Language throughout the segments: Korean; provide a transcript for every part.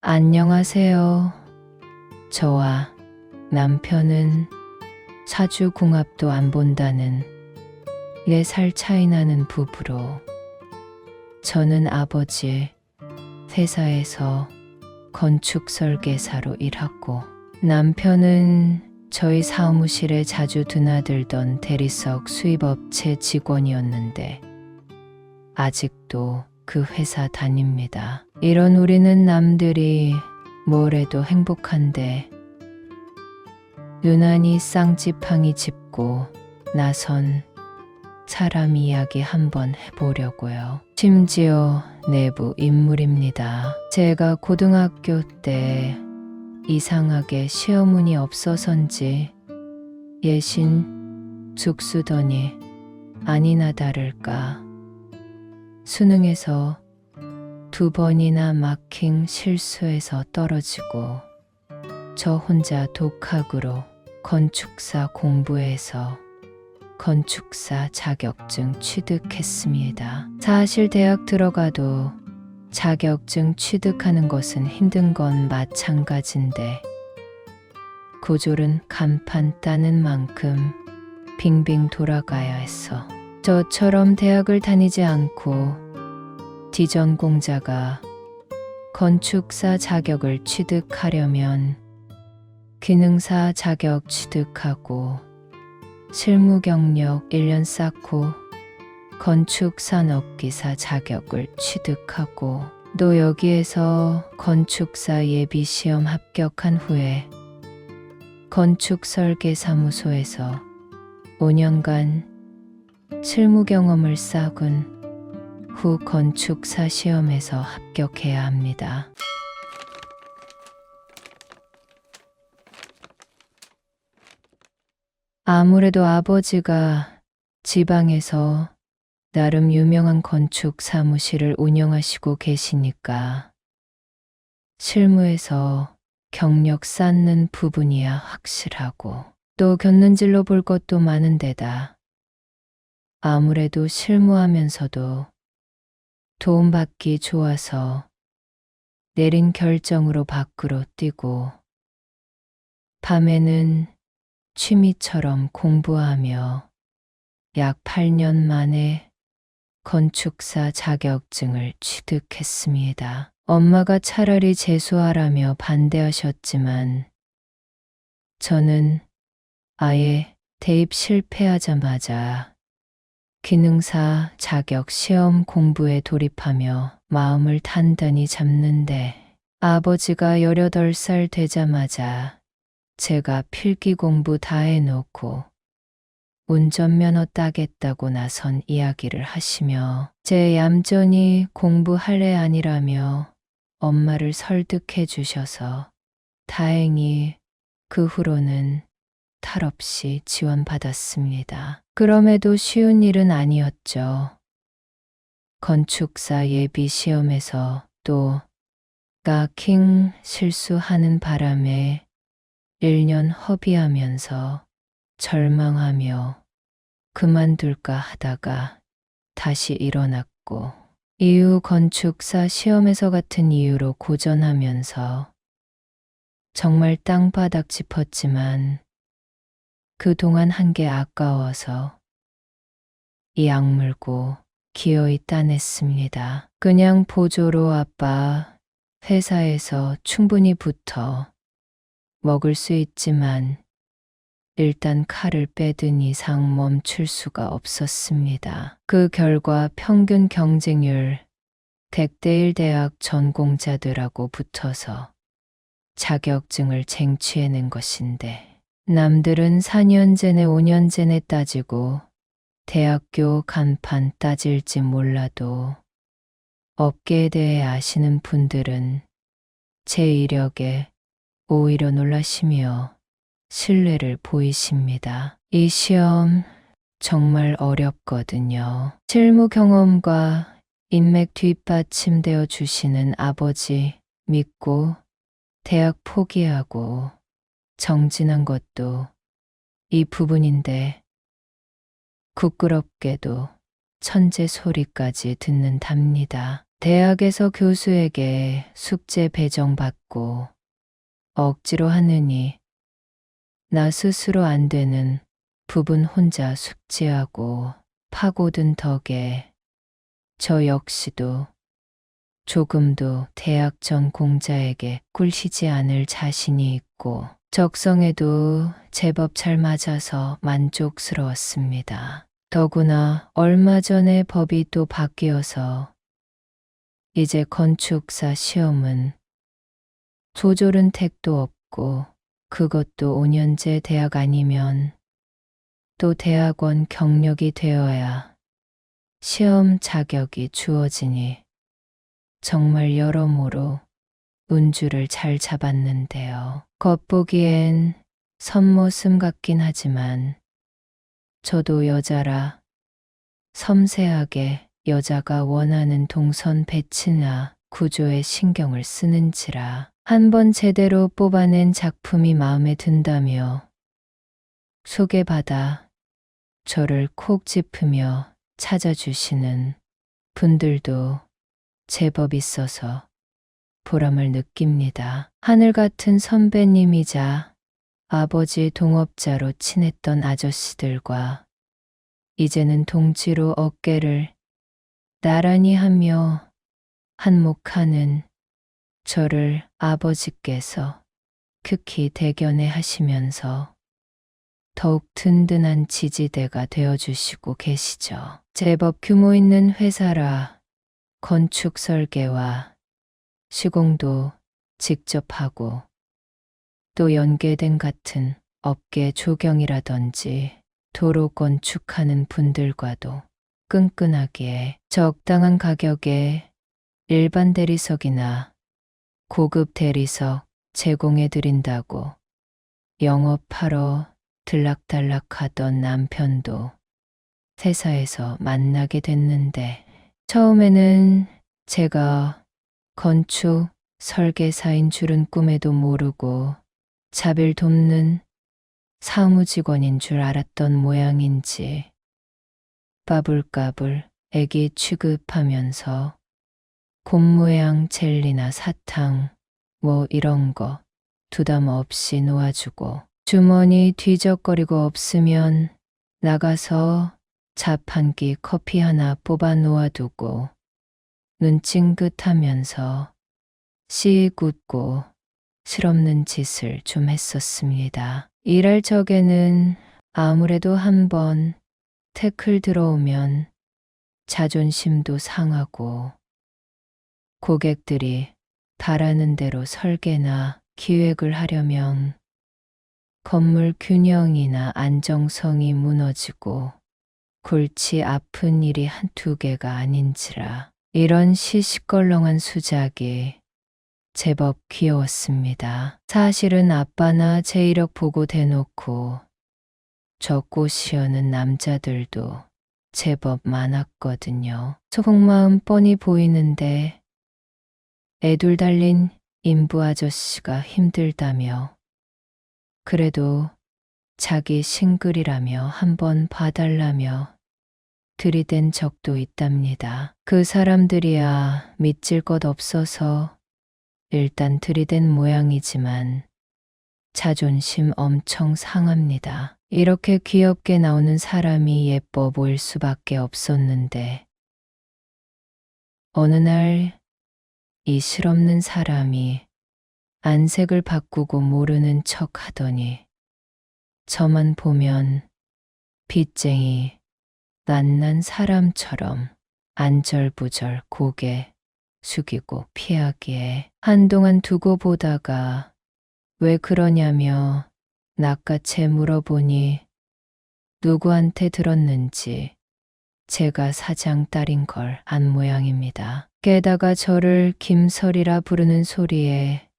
안녕하세요. 저와 남편은 사주궁합도 안 본다는 4살 차이 나는 부부로, 저는 아버지 회사에서 건축 설계사로 일하고, 남편은 저희 사무실에 자주 드나들던 대리석 수입업체 직원이었는데 아직도 그 회사 다닙니다. 이런 우리는 남들이 뭘 해도 행복한데 유난히 쌍지팡이 짚고 나선 사람 이야기 한번 해보려고요. 심지어 내부 인물입니다. 제가 고등학교 때 이상하게 시어머니 없어서인지 예신 죽쓰더니 아니나 다를까 수능에서 2번이나 마킹 실수해서 떨어지고, 저 혼자 독학으로 건축사 공부해서 건축사 자격증 취득했습니다. 사실 대학 들어가도 자격증 취득하는 것은 힘든 건 마찬가지인데 고졸은 간판 따는 만큼 빙빙 돌아가야 했어. 저처럼 대학을 다니지 않고 디전공자가 건축사 자격을 취득하려면 기능사 자격 취득하고 실무 경력 1년 쌓고 건축산업기사 자격을 취득하고, 또 여기에서 건축사 예비시험 합격한 후에 건축설계사무소에서 5년간 실무 경험을 쌓은 후 건축사 시험에서 합격해야 합니다. 아무래도 아버지가 지방에서 나름 유명한 건축 사무실을 운영하시고 계시니까 실무에서 경력 쌓는 부분이야 확실하고, 또 곁눈질로 볼 것도 많은 데다 아무래도 실무하면서도 도움받기 좋아서 내린 결정으로 밖으로 뛰고, 밤에는 취미처럼 공부하며 약 8년 만에 건축사 자격증을 취득했습니다. 엄마가 차라리 재수하라며 반대하셨지만 저는 아예 대입 실패하자마자 기능사 자격 시험 공부에 돌입하며 마음을 단단히 잡는데, 아버지가 18살 되자마자 제가 필기 공부 다 해놓고 운전면허 따겠다고 나선 이야기를 하시며 제 얌전히 공부할 애 아니라며 엄마를 설득해 주셔서 다행히 그 후로는 탈 없이 지원받았습니다. 그럼에도 쉬운 일은 아니었죠. 건축사 예비 시험에서 또 마킹 실수하는 바람에 1년 허비하면서 절망하며 그만둘까 하다가 다시 일어났고, 이후 건축사 시험에서 같은 이유로 고전하면서 정말 땅바닥 짚었지만 그동안 한 게 아까워서 이 악물고 기어이 따냈습니다. 그냥 보조로 아빠 회사에서 충분히 붙어 먹을 수 있지만 일단 칼을 빼든 이상 멈출 수가 없었습니다. 그 결과 평균 경쟁률 100대 1 대학 전공자들하고 붙어서 자격증을 쟁취해낸 것인데, 남들은 4년제네 5년제네 따지고 대학교 간판 따질지 몰라도 업계에 대해 아시는 분들은 제 이력에 오히려 놀라시며 신뢰를 보이십니다. 이 시험 정말 어렵거든요. 실무 경험과 인맥 뒷받침되어 주시는 아버지 믿고 대학 포기하고 정진한 것도 이 부분인데, 부끄럽게도 천재 소리까지 듣는답니다. 대학에서 교수에게 숙제 배정받고 억지로 하느니 나 스스로 안 되는 부분 혼자 숙지하고 파고든 덕에 저 역시도 조금도 대학 전 공자에게 꿀리지 않을 자신이 있고 적성에도 제법 잘 맞아서 만족스러웠습니다. 더구나 얼마 전에 법이 또 바뀌어서 이제 건축사 시험은 조졸은 택도 없고 그것도 5년제 대학 아니면 또 대학원 경력이 되어야 시험 자격이 주어지니 정말 여러모로 운주를 잘 잡았는데요. 겉보기엔 선모습 같긴 하지만 저도 여자라 섬세하게 여자가 원하는 동선 배치나 구조에 신경을 쓰는지라 한번 제대로 뽑아낸 작품이 마음에 든다며 소개받아 저를 콕 짚으며 찾아주시는 분들도 제법 있어서 보람을 느낍니다. 하늘 같은 선배님이자 아버지 동업자로 친했던 아저씨들과 이제는 동지로 어깨를 나란히 하며 한몫하는 저를 아버지께서 극히 대견해 하시면서 더욱 든든한 지지대가 되어주시고 계시죠. 제법 규모 있는 회사라 건축 설계와 시공도 직접 하고 또 연계된 같은 업계 조경이라든지 도로 건축하는 분들과도 끈끈하게 적당한 가격에 일반 대리석이나 고급 대리석 제공해 드린다고 영업하러 들락달락하던 남편도 회사에서 만나게 됐는데 처음에는 제가 건축 설계사인 줄은 꿈에도 모르고 자비를 돕는 사무직원인 줄 알았던 모양인지 빠불까불 애기 취급하면서 곰모양 젤리나 사탕 뭐 이런 거 부담 없이 놓아주고 주머니 뒤적거리고 없으면 나가서 자판기 커피 하나 뽑아 놓아두고 눈 찡긋하면서 씩 웃고 실없는 짓을 좀 했었습니다. 일할 적에는 아무래도 한번 태클 들어오면 자존심도 상하고 고객들이 바라는 대로 설계나 기획을 하려면 건물 균형이나 안정성이 무너지고 골치 아픈 일이 한두 개가 아닌지라 이런 시시껄렁한 수작이 제법 귀여웠습니다. 사실은 아빠나 제 이력 보고 대놓고 저 꼬시어는 남자들도 제법 많았거든요. 속마음 뻔히 보이는데 애둘 달린 인부 아저씨가 힘들다며 그래도 자기 싱글이라며 한번 봐달라며 들이댄 적도 있답니다. 그 사람들이야 믿질 것 없어서 일단 들이댄 모양이지만 자존심 엄청 상합니다. 이렇게 귀엽게 나오는 사람이 예뻐 보일 수밖에 없었는데 어느 날 이 실없는 사람이 안색을 바꾸고 모르는 척 하더니 저만 보면 빚쟁이 낯난 사람처럼 안절부절 고개 숙이고 피하기에 한동안 두고 보다가 왜 그러냐며 낚아채 물어보니 누구한테 들었는지 제가 사장 딸인 걸 안 모양입니다. 게다가 저를 김설이라 부르는 소리에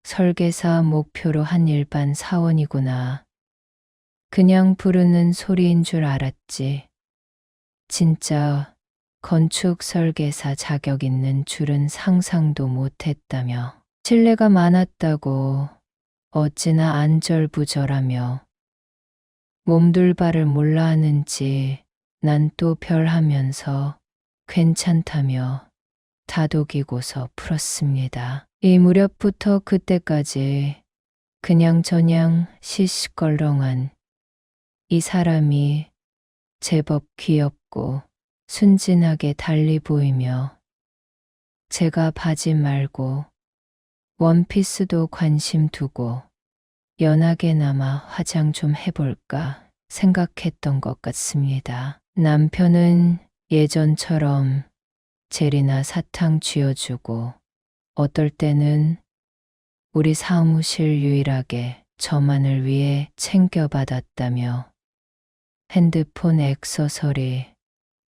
설계사 목표로 한 일반 사원이구나. 그냥 부르는 소리인 줄 알았지. 진짜 건축 설계사 자격 있는 줄은 상상도 못했다며 신뢰가 많았다고 어찌나 안절부절하며 몸둘 바를 몰라 하는지 난 또 별하면서 괜찮다며 다독이고서 풀었습니다. 이 무렵부터 그때까지 그냥저냥 시시껄렁한 이 사람이 제법 귀엽고 순진하게 달리 보이며 제가 바지 말고 원피스도 관심 두고 연하게나마 화장 좀 해볼까 생각했던 것 같습니다. 남편은 예전처럼 젤이나 사탕 쥐어주고 어떨 때는 우리 사무실 유일하게 저만을 위해 챙겨받았다며 핸드폰 액세서리,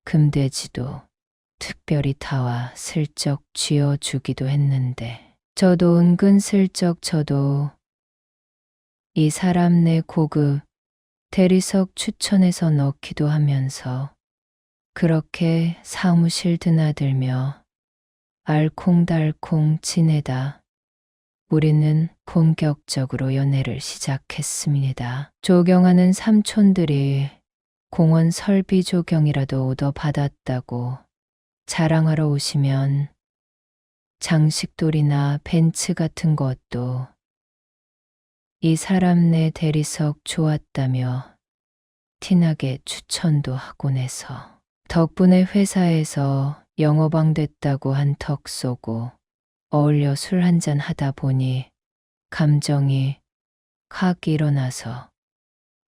금돼지도 특별히 타와 슬쩍 쥐어주기도 했는데 저도 은근슬쩍 저도 이 사람 내 고급 대리석 추천해서 넣기도 하면서 그렇게 사무실 드나들며 알콩달콩 지내다 우리는 본격적으로 연애를 시작했습니다. 조경하는 삼촌들이 공원 설비 조경이라도 얻어받았다고 자랑하러 오시면 장식돌이나 벤츠 같은 것도 이 사람 내 대리석 좋았다며 티나게 추천도 하곤 해서 덕분에 회사에서 영어방 됐다고 한턱 쏘고 어울려 술 한잔 하다 보니 감정이 확 일어나서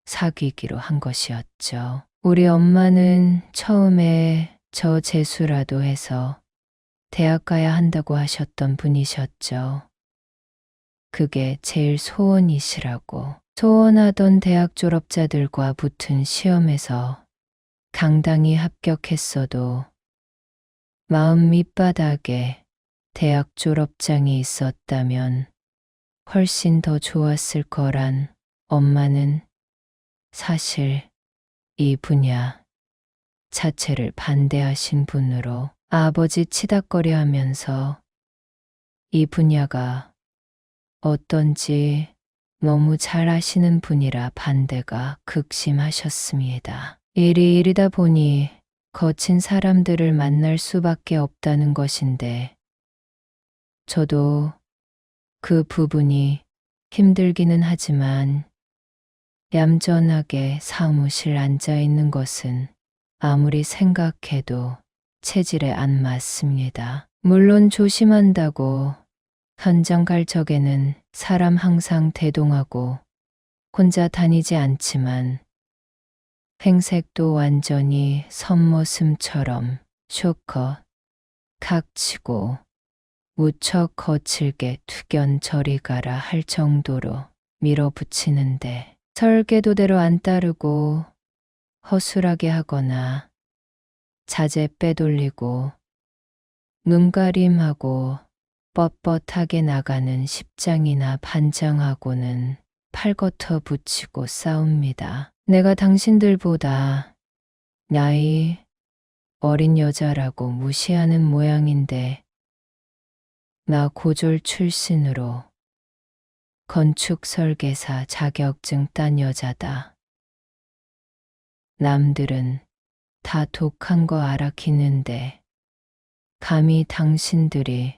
사귀기로 한 것이었죠. 우리 엄마는 처음에 저 재수라도 해서 대학 가야 한다고 하셨던 분이셨죠. 그게 제일 소원이시라고. 소원하던 대학 졸업자들과 붙은 시험에서 당당히 합격했어도 마음 밑바닥에 대학 졸업장이 있었다면 훨씬 더 좋았을 거란 엄마는 사실 이 분야 자체를 반대하신 분으로 아버지 치닥거려 하면서 이 분야가 어떤지 너무 잘 아시는 분이라 반대가 극심하셨습니다. 일이 일이다 보니 거친 사람들을 만날 수밖에 없다는 것인데 저도 그 부분이 힘들기는 하지만 얌전하게 사무실 앉아 있는 것은 아무리 생각해도 체질에 안 맞습니다. 물론 조심한다고 현장 갈 적에는 사람 항상 대동하고 혼자 다니지 않지만 행색도 완전히 선머슴처럼 쇼컷, 각치고 무척 거칠게 투견 저리 가라 할 정도로 밀어붙이는데 설계도대로 안 따르고 허술하게 하거나 자재 빼돌리고 눈가림하고 뻣뻣하게 나가는 십장이나 반장하고는 팔거터 붙이고 싸웁니다. 내가 당신들보다 나이 어린 여자라고 무시하는 모양인데 나 고졸 출신으로 건축 설계사 자격증 딴 여자다. 남들은 다 독한 거 알아키는데 감히 당신들이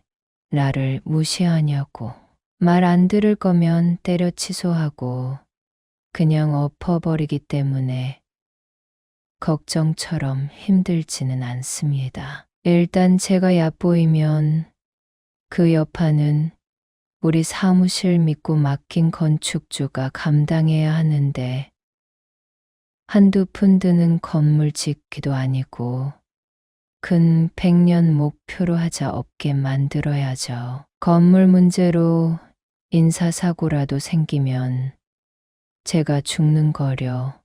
나를 무시하냐고. 말 안 들을 거면 때려 취소하고 그냥 엎어버리기 때문에 걱정처럼 힘들지는 않습니다. 일단 제가 얕보이면 그 여파는 우리 사무실 믿고 맡긴 건축주가 감당해야 하는데 한두 푼 드는 건물 짓기도 아니고 근 100년 목표로 하자 업계 만들어야죠. 건물 문제로 인사사고라도 생기면 제가 죽는 거려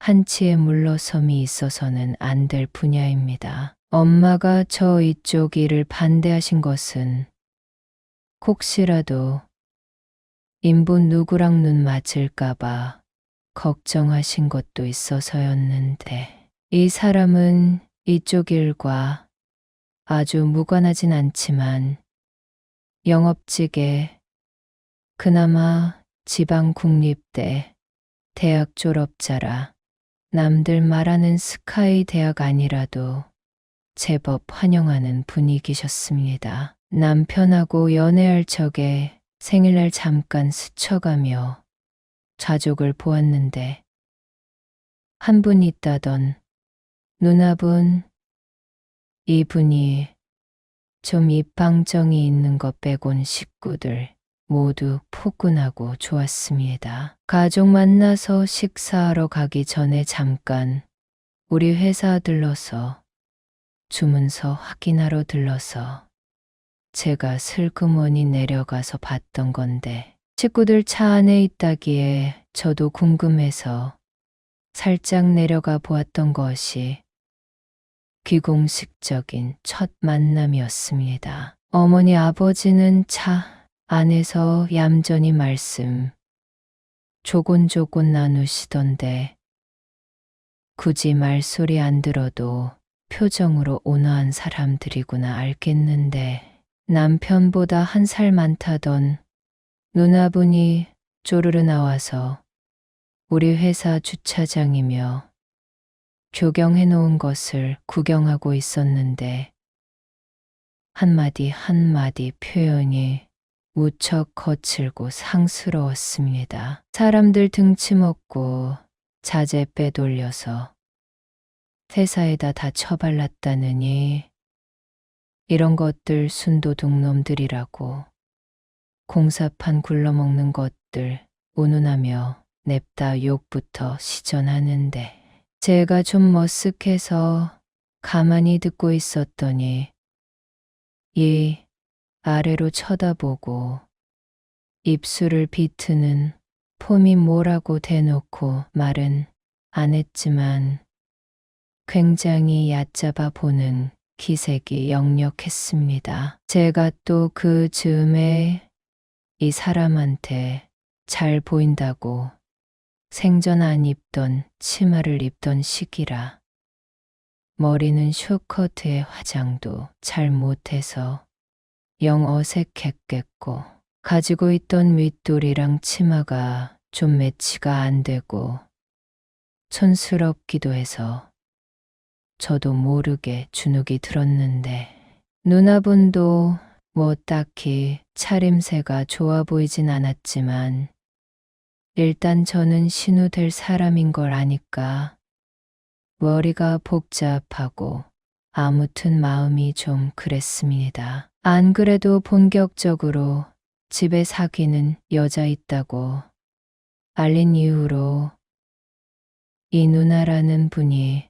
한치의 물러섬이 있어서는 안 될 분야입니다. 엄마가 저 이쪽 일을 반대하신 것은 혹시라도 인분 누구랑 눈 맞을까봐 걱정하신 것도 있어서였는데 이 사람은 이쪽 일과 아주 무관하진 않지만 영업직에 그나마 지방 국립대 대학 졸업자라 남들 말하는 스카이 대학 아니라도 제법 환영하는 분위기셨습니다. 남편하고 연애할 적에 생일날 잠깐 스쳐가며 가족을 보았는데 한 분 있다던 누나분, 이분이 좀 입방정이 있는 것 빼곤 식구들 모두 포근하고 좋았습니다. 가족 만나서 식사하러 가기 전에 잠깐 우리 회사 들러서 주문서 확인하러 들러서 제가 슬그머니 내려가서 봤던 건데 식구들 차 안에 있다기에 저도 궁금해서 살짝 내려가 보았던 것이 귀공식적인 첫 만남이었습니다. 어머니 아버지는 차 안에서 얌전히 말씀 조곤조곤 나누시던데 굳이 말소리 안 들어도 표정으로 온화한 사람들이구나 알겠는데 남편보다 한 살 많다던 누나분이 쪼르르 나와서 우리 회사 주차장이며 조경해 놓은 것을 구경하고 있었는데 한마디 한마디 표현이 무척 거칠고 상스러웠습니다. 사람들 등치 먹고 자재 빼돌려서 회사에다 다 처발랐다느니 이런 것들 순도둑 놈들이라고 공사판 굴러먹는 것들 운운하며 냅다 욕부터 시전하는데 제가 좀 머쓱해서 가만히 듣고 있었더니 이 아래로 쳐다보고 입술을 비트는 폼이 뭐라고 대놓고 말은 안 했지만 굉장히 얕잡아 보는 기색이 역력했습니다. 제가 또 그 즈음에 이 사람한테 잘 보인다고 생전 안 입던 치마를 입던 시기라 머리는 쇼커트에 화장도 잘 못해서 영 어색했겠고 가지고 있던 윗돌이랑 치마가 좀 매치가 안 되고 촌스럽기도 해서 저도 모르게 주눅이 들었는데 누나분도 뭐 딱히 차림새가 좋아 보이진 않았지만 일단 저는 신우 될 사람인 걸 아니까 머리가 복잡하고 아무튼 마음이 좀 그랬습니다. 안 그래도 본격적으로 집에 사귀는 여자 있다고 알린 이후로 이 누나라는 분이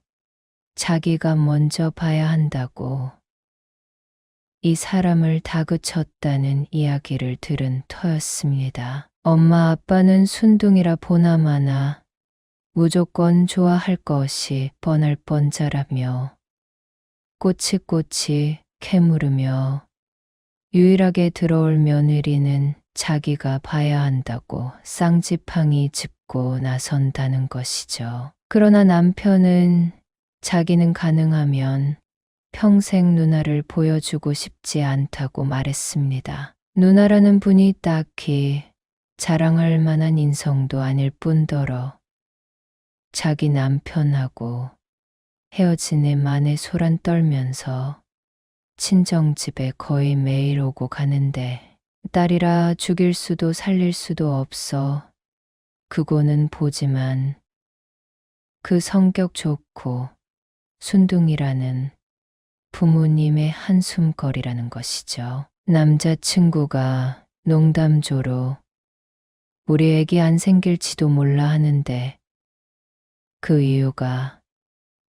자기가 먼저 봐야 한다고 이 사람을 다그쳤다는 이야기를 들은 터였습니다. 엄마 아빠는 순둥이라 보나마나 무조건 좋아할 것이 뻔할 뻔자라며 꼬치꼬치 캐물으며 유일하게 들어올 며느리는 자기가 봐야 한다고 쌍지팡이 짚고 나선다는 것이죠. 그러나 남편은 자기는 가능하면 평생 누나를 보여주고 싶지 않다고 말했습니다. 누나라는 분이 딱히 자랑할 만한 인성도 아닐 뿐더러 자기 남편하고 헤어진 애 만에 소란 떨면서 친정집에 거의 매일 오고 가는데 딸이라 죽일 수도 살릴 수도 없어 그거는 보지만 그 성격 좋고 순둥이라는 부모님의 한숨거리라는 것이죠. 남자친구가 농담조로 우리 애기 안 생길지도 몰라 하는데 그 이유가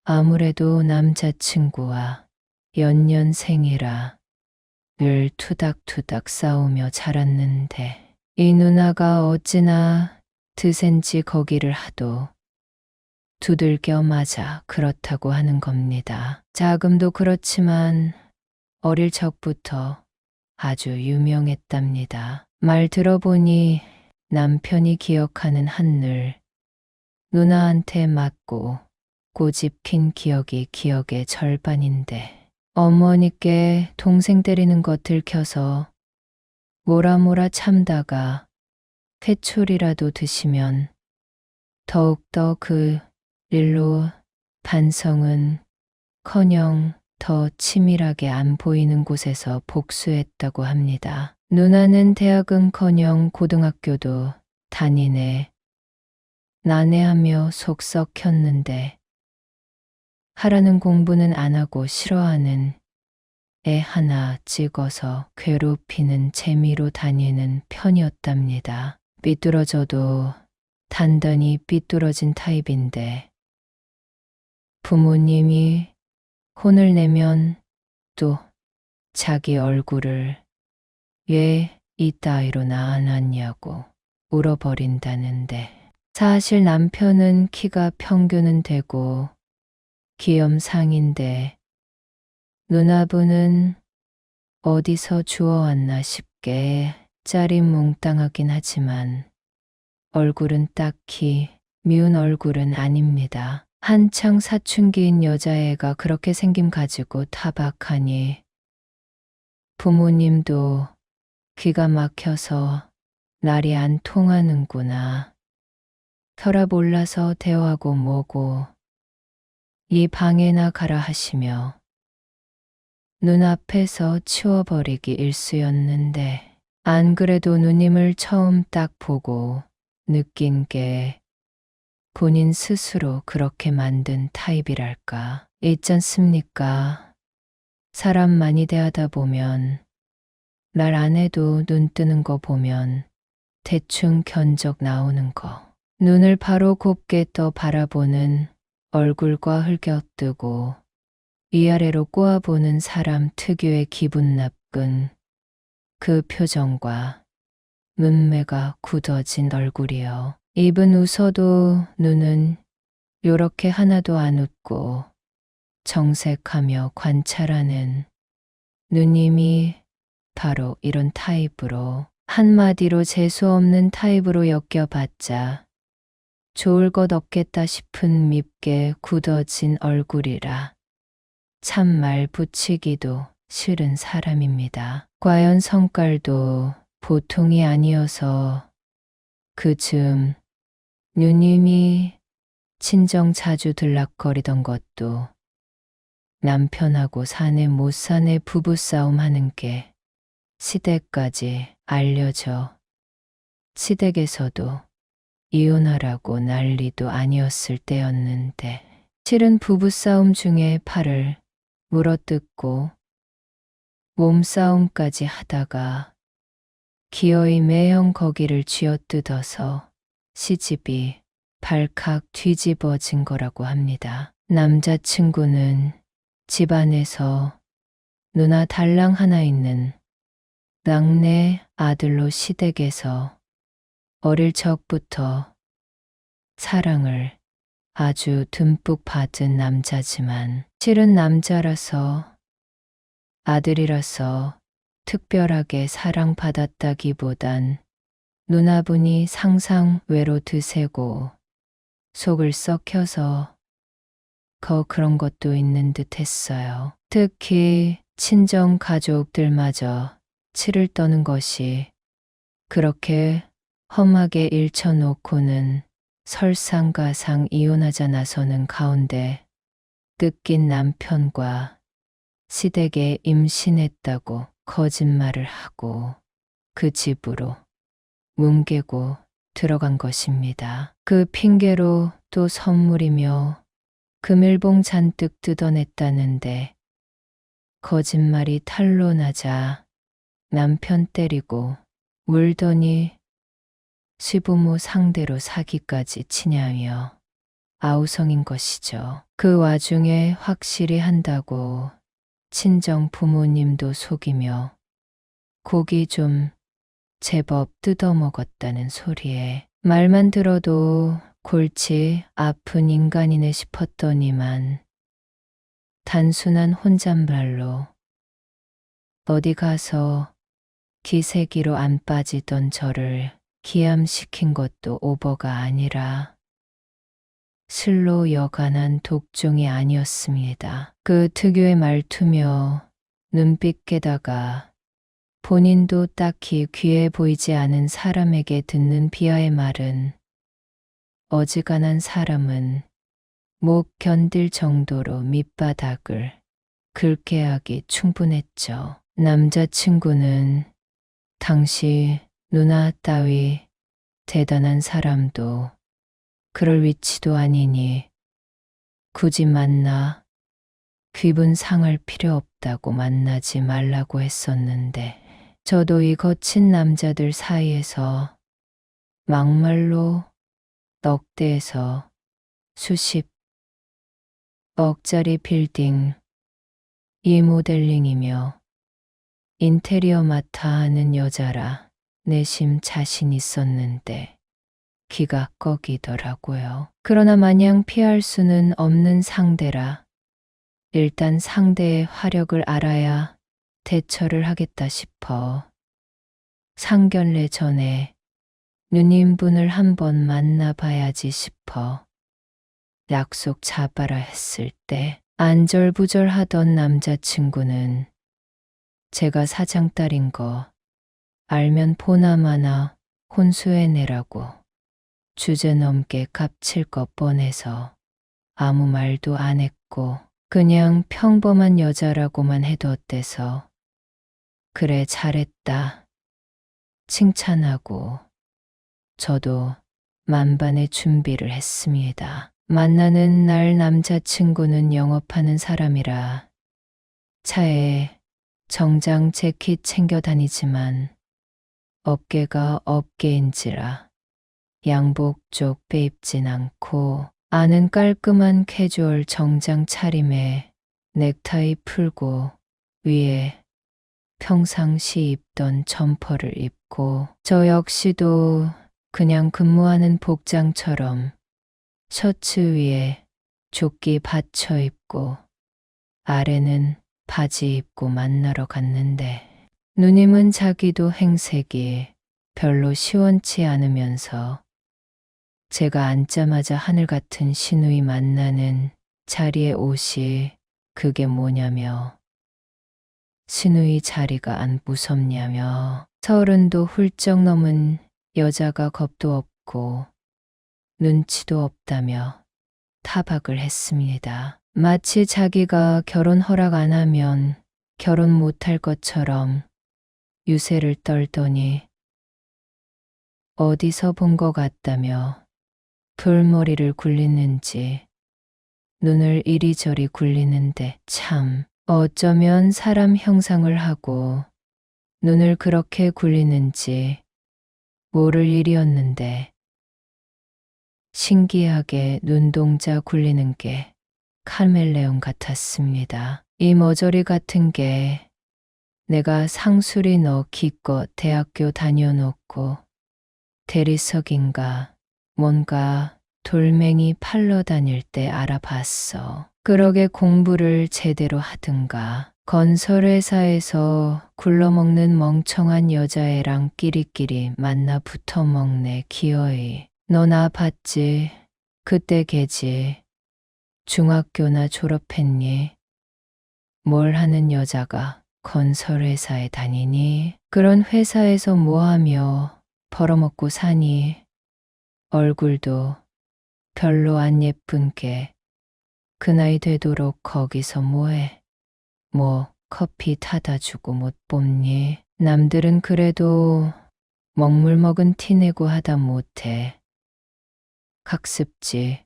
아무래도 남자친구와 연년생이라 늘 투닥투닥 싸우며 자랐는데 이 누나가 어찌나 드센지 거기를 하도 두들겨 맞아 그렇다고 하는 겁니다. 자금도 그렇지만 어릴 적부터 아주 유명했답니다. 말 들어보니 남편이 기억하는 한늘 누나한테 맞고 꼬집힌 기억이 기억의 절반인데 어머니께 동생 때리는 것 들켜서 뭐라 참다가 회초리라도 드시면 더욱더 그 일로 반성은 커녕 더 치밀하게 안 보이는 곳에서 복수했다고 합니다. 누나는 대학은커녕 고등학교도 다니네. 난해하며 속 썩혔는데 하라는 공부는 안 하고 싫어하는 애 하나 찍어서 괴롭히는 재미로 다니는 편이었답니다. 삐뚤어져도 단단히 삐뚤어진 타입인데 부모님이 혼을 내면 또 자기 얼굴을 왜 이 따위로 낳아놨냐고 울어버린다는데 사실 남편은 키가 평균은 되고 기염상인데 누나분은 어디서 주워왔나 싶게 짜리몽땅하긴 하지만 얼굴은 딱히 미운 얼굴은 아닙니다. 한창 사춘기인 여자애가 그렇게 생김 가지고 타박하니 부모님도 귀가 막혀서 날이 안 통하는구나. 혈압 올라서 대화고 뭐고 이 방에나 가라 하시며 눈앞에서 치워버리기 일쑤였는데 안 그래도 누님을 처음 딱 보고 느낀 게 본인 스스로 그렇게 만든 타입이랄까. 있잖습니까. 사람 많이 대하다 보면 말 안 해도 눈 뜨는 거 보면 대충 견적 나오는 거. 눈을 바로 곱게 떠 바라보는 얼굴과 흘겨뜨고 위아래로 꼬아보는 사람 특유의 기분 나쁜 그 표정과 문매가 굳어진 얼굴이요. 입은 웃어도 눈은 요렇게 하나도 안 웃고 정색하며 관찰하는 누님이 바로 이런 타입으로 한마디로 재수없는 타입으로 엮여봤자 좋을 것 없겠다 싶은 밉게 굳어진 얼굴이라 참 말 붙이기도 싫은 사람입니다. 과연 성깔도 보통이 아니어서 그 즈음 누님이 친정 자주 들락거리던 것도 남편하고 사내 못 사내 부부싸움 하는 게 시댁까지 알려져 시댁에서도 이혼하라고 난리도 아니었을 때였는데 실은 부부싸움 중에 팔을 물어뜯고 몸싸움까지 하다가 기어이 매형 거기를 쥐어뜯어서 시집이 발칵 뒤집어진 거라고 합니다. 남자친구는 집안에서 누나 달랑 하나 있는 막내 아들로 시댁에서 어릴 적부터 사랑을 아주 듬뿍 받은 남자지만 실은 남자라서 아들이라서 특별하게 사랑받았다기보단 누나분이 상상 외로 드세고 속을 썩혀서 그런 것도 있는 듯 했어요. 특히 친정 가족들마저 치를 떠는 것이 그렇게 험하게 일쳐놓고는 설상가상 이혼하자 나서는 가운데 뜯긴 남편과 시댁에 임신했다고 거짓말을 하고 그 집으로 뭉개고 들어간 것입니다. 그 핑계로 또 선물이며 금일봉 잔뜩 뜯어냈다는데 거짓말이 탄로나자 남편 때리고 울더니 시부모 상대로 사기까지 치냐며 아우성인 것이죠. 그 와중에 확실히 한다고 친정 부모님도 속이며 고기 좀 제법 뜯어먹었다는 소리에 말만 들어도 골치 아픈 인간이네 싶었더니만 단순한 혼잣말로 어디 가서 기세기로 안 빠지던 저를 기함시킨 것도 오버가 아니라 실로 여간한 독종이 아니었습니다. 그 특유의 말투며 눈빛게다가 본인도 딱히 귀해 보이지 않은 사람에게 듣는 비하의 말은 어지간한 사람은 못 견딜 정도로 밑바닥을 긁게 하기 충분했죠. 남자친구는 당시 누나 따위 대단한 사람도 그럴 위치도 아니니 굳이 만나 기분 상할 필요 없다고 만나지 말라고 했었는데 저도 이 거친 남자들 사이에서 막말로 넉대에서 수십 억짜리 빌딩 리모델링이며 인테리어 맡아 하는 여자라 내심 자신 있었는데 기가 꺾이더라고요. 그러나 마냥 피할 수는 없는 상대라 일단 상대의 화력을 알아야 대처를 하겠다 싶어 상견례 전에 누님분을 한번 만나봐야지 싶어 약속 잡아라 했을 때 안절부절하던 남자친구는 제가 사장딸인 거 알면 보나마나 혼수해내라고 주제넘게 깝칠 것 뻔해서 아무 말도 안 했고 그냥 평범한 여자라고만 해도 어때서 그래 잘했다 칭찬하고 저도 만반의 준비를 했습니다. 만나는 날 남자친구는 영업하는 사람이라 차에 정장 재킷 챙겨 다니지만 어깨가 업계인지라 양복 쪽 빼입진 않고 안은 깔끔한 캐주얼 정장 차림에 넥타이 풀고 위에 평상시 입던 점퍼를 입고 저 역시도 그냥 근무하는 복장처럼 셔츠 위에 조끼 받쳐 입고 아래는 바지 입고 만나러 갔는데 누님은 자기도 행색이 별로 시원치 않으면서 제가 앉자마자 하늘 같은 시누이 만나는 자리에 옷이 그게 뭐냐며 시누이 자리가 안 무섭냐며 30도 훌쩍 넘은 여자가 겁도 없고 눈치도 없다며 타박을 했습니다. 마치 자기가 결혼 허락 안 하면 결혼 못할 것처럼 유세를 떨더니 어디서 본 것 같다며 돌머리를 굴리는지 눈을 이리저리 굴리는데 참 어쩌면 사람 형상을 하고 눈을 그렇게 굴리는지 모를 일이었는데 신기하게 눈동자 굴리는 게 카멜레온 같았습니다. 이 머저리 같은 게 내가 상술이 너 기껏 대학교 다녀놓고 대리석인가 뭔가 돌멩이 팔러 다닐 때 알아봤어. 그러게 공부를 제대로 하든가 건설회사에서 굴러먹는 멍청한 여자애랑 끼리끼리 만나 붙어먹네 기어이. 너 나 봤지? 그때 걔지. 중학교나 졸업했니? 뭘 하는 여자가 건설회사에 다니니? 그런 회사에서 뭐하며 벌어먹고 사니? 얼굴도 별로 안 예쁜 게 그 나이 되도록 거기서 뭐해? 뭐 커피 타다 주고 못 뽑니? 남들은 그래도 먹물 먹은 티 내고 하다 못해. 학습지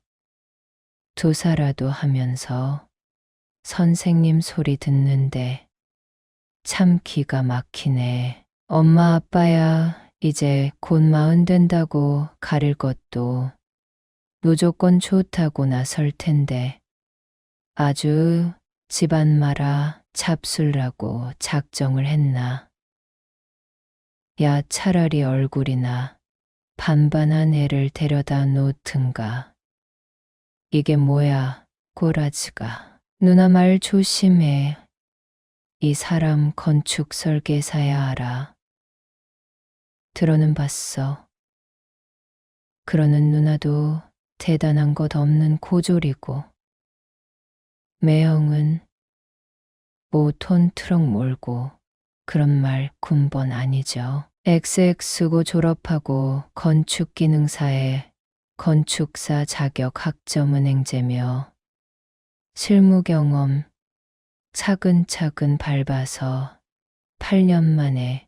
조사라도 하면서 선생님 소리 듣는데 참 기가 막히네. 엄마 아빠야 이제 곧 40 된다고 가릴 것도 무조건 좋다고 나설 텐데 아주 집안 마라 잡술라고 작정을 했나. 야 차라리 얼굴이나 반반한 애를 데려다 놓든가. 이게 뭐야 꼬라지가. 누나 말 조심해. 이 사람 건축 설계사야 알아. 들어는 봤어. 그러는 누나도 대단한 것 없는 고졸이고 매형은 5톤 트럭 몰고 그런 말 군번 아니죠. XX고 졸업하고 건축기능사에 건축사 자격 학점은행제며 실무 경험 차근차근 밟아서 8년 만에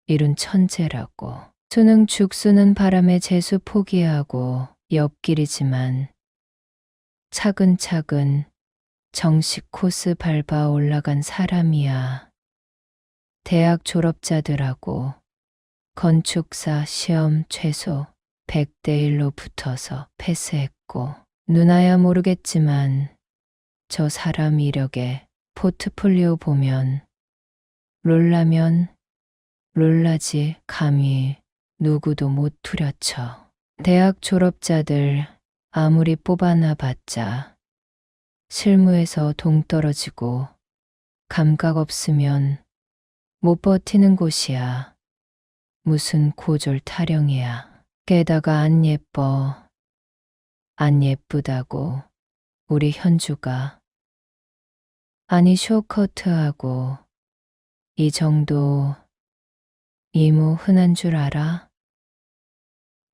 이룬 천재라고. 수능 죽수는 바람에 재수 포기하고 옆길이지만 차근차근 정식 코스 밟아 올라간 사람이야. 대학 졸업자들하고 건축사 시험 최소 100대 1로 붙어서 패스했고, 누나야 모르겠지만 저 사람 이력에 포트폴리오 보면 롤라면 롤라지 감히 누구도 못 투려쳐. 대학 졸업자들 아무리 뽑아놔 봤자 실무에서 동떨어지고 감각 없으면 못 버티는 곳이야. 무슨 고졸 타령이야. 게다가 안 예뻐. 안 예쁘다고 우리 현주가. 아니 쇼커트하고 이 정도 이무 흔한 줄 알아?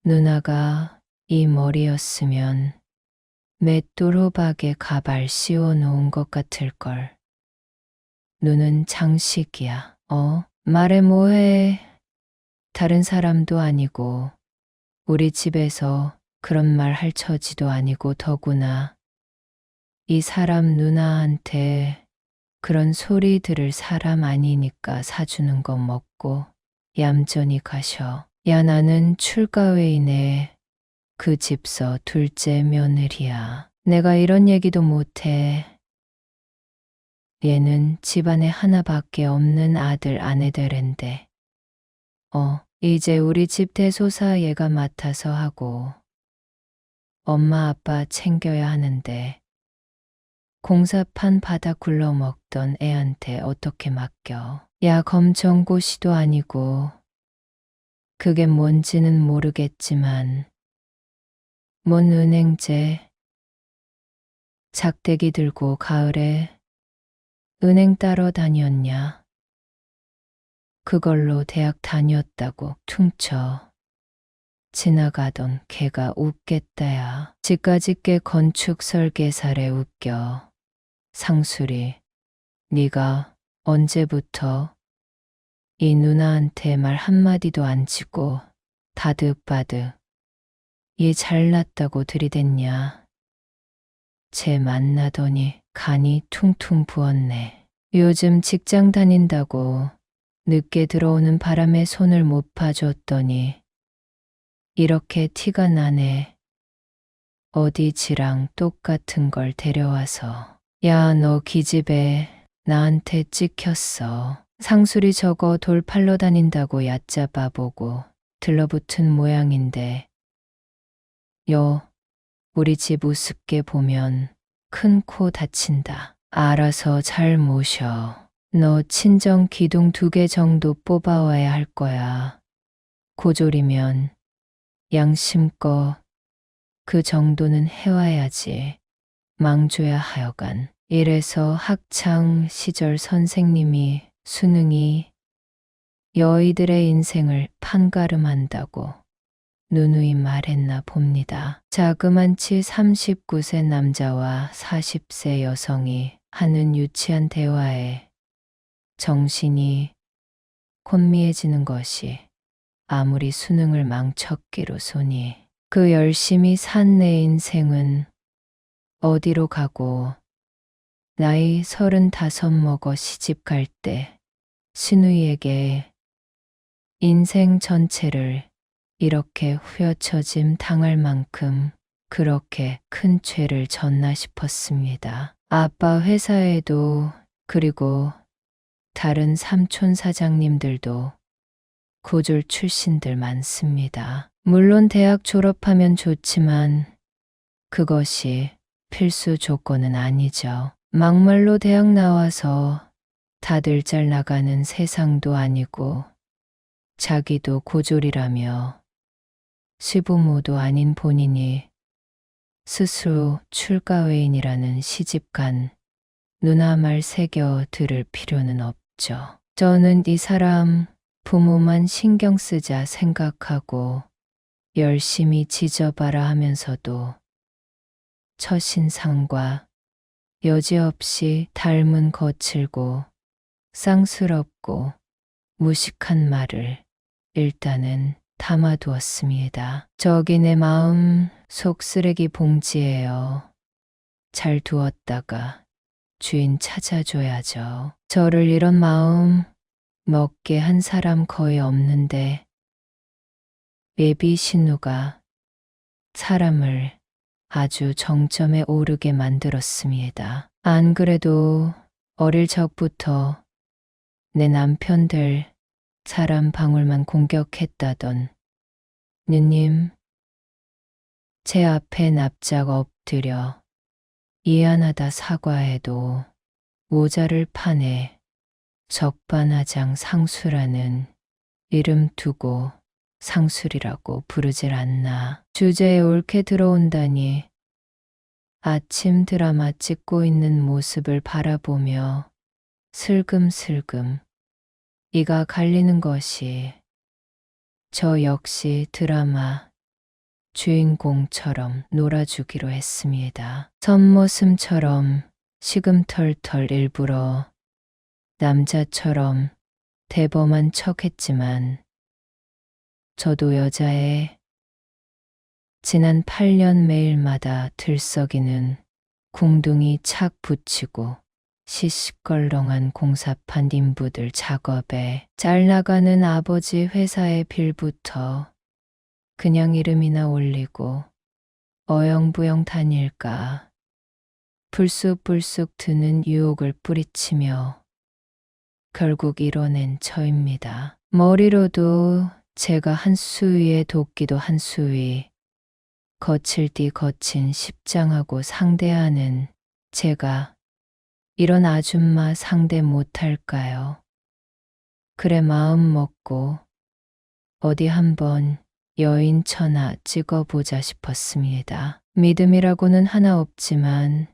누나가 이 머리였으면 맷돌 호박에 가발 씌워 놓은 것 같을걸. 눈은 장식이야. 말해 뭐해. 다른 사람도 아니고 우리 집에서 그런 말 할 처지도 아니고 더구나 이 사람 누나한테 그런 소리 들을 사람 아니니까 사주는 거 먹고 얌전히 가셔. 야 나는 출가회의네. 그 집서 둘째 며느리야. 내가 이런 얘기도 못해. 얘는 집안에 하나밖에 없는 아들 아내들인데. 이제 우리 집 대소사 얘가 맡아서 하고 엄마 아빠 챙겨야 하는데 공사판 바닥 굴러먹던 애한테 어떻게 맡겨. 야 검정고시도 아니고 그게 뭔지는 모르겠지만 뭔 은행제 작대기 들고 가을에 은행 따러 다녔냐. 그걸로 대학 다녔다고 퉁쳐. 지나가던 걔가 웃겠다야. 집까짓게 건축 설계사래 웃겨. 상술이 네가 언제부터 이 누나한테 말 한마디도 안 치고 다득바득 얘 잘났다고 들이댔냐. 쟤 만나더니 간이 퉁퉁 부었네. 요즘 직장 다닌다고 늦게 들어오는 바람에 손을 못 봐줬더니 이렇게 티가 나네. 어디 지랑 똑같은 걸 데려와서. 야, 너 기집애 나한테 찍혔어. 상술이 저거 돌팔러 다닌다고 얕잡아 보고 들러붙은 모양인데. 우리 집 우습게 보면 큰 코 다친다. 알아서 잘 모셔. 너 친정 기둥 2개 정도 뽑아와야 할 거야. 고졸이면 양심껏 그 정도는 해와야지. 망줘야 하여간. 이래서 학창 시절 선생님이 수능이 여의들의 인생을 판가름한다고 누누이 말했나 봅니다. 자그만치 39세 남자와 40세 여성이 하는 유치한 대화에 정신이 혼미해지는 것이 아무리 수능을 망쳤기로 소니 그 열심히 산 내 인생은 어디로 가고 나이 35 먹어 시집 갈 때 신우이에게 인생 전체를 이렇게 후려쳐짐 당할 만큼 그렇게 큰 죄를 졌나 싶었습니다. 아빠 회사에도 그리고 다른 삼촌 사장님들도 고졸 출신들 많습니다. 물론 대학 졸업하면 좋지만 그것이 필수 조건은 아니죠. 막말로 대학 나와서 다들 잘 나가는 세상도 아니고 자기도 고졸이라며 시부모도 아닌 본인이 스스로 출가외인이라는 시집간 누나 말 새겨 들을 필요는 없죠. 저는 이 사람 부모만 신경 쓰자 생각하고 열심히 지져봐라 하면서도 첫인상과 여지없이 닮은 거칠고 쌍스럽고 무식한 말을 일단은 담아두었습니다. 저기 내 마음 속 쓰레기 봉지예요. 잘 두었다가 주인 찾아줘야죠. 저를 이런 마음 먹게 한 사람 거의 없는데 예비 신우가 사람을 아주 정점에 오르게 만들었습니다. 안 그래도 어릴 적부터 내 남편 될 사람 방울만 공격했다던 누님, 제 앞에 납작 엎드려 미안하다 사과해도 모자를 파내 적반하장 상수라는 이름 두고 상술이라고 부르질 않나. 주제에 옳게 들어온다니 아침 드라마 찍고 있는 모습을 바라보며 슬금슬금 이가 갈리는 것이 저 역시 드라마 주인공처럼 놀아주기로 했습니다. 선머슴처럼 시금털털 일부러 남자처럼 대범한 척했지만 저도 여자의 지난 8년 매일마다 들썩이는 궁둥이 착 붙이고 시시껄렁한 공사판 인부들 작업에 잘 나가는 아버지 회사의 빌부터 그냥 이름이나 올리고 어영부영 다닐까 불쑥불쑥 드는 유혹을 뿌리치며 결국 이뤄낸 저입니다. 머리로도 제가 한 수위에 도끼도 한 수위, 거칠디 거친 십장하고 상대하는 제가 이런 아줌마 상대 못할까요? 그래 마음 먹고 어디 한번 여인천하 찍어보자 싶었습니다. 믿음이라고는 하나 없지만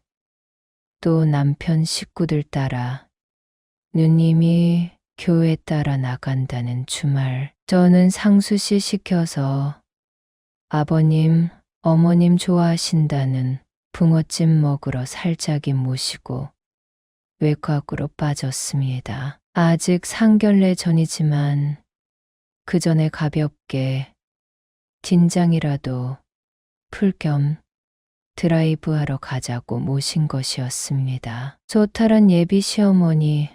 또 남편 식구들 따라 누님이 교회 따라 나간다는 주말 저는 상수씨 시켜서 아버님, 어머님 좋아하신다는 붕어찜 먹으러 살짝이 모시고 외곽으로 빠졌습니다. 아직 상견례 전이지만 그 전에 가볍게 딘장이라도 풀 겸 드라이브하러 가자고 모신 것이었습니다. 소탈한 예비 시어머니,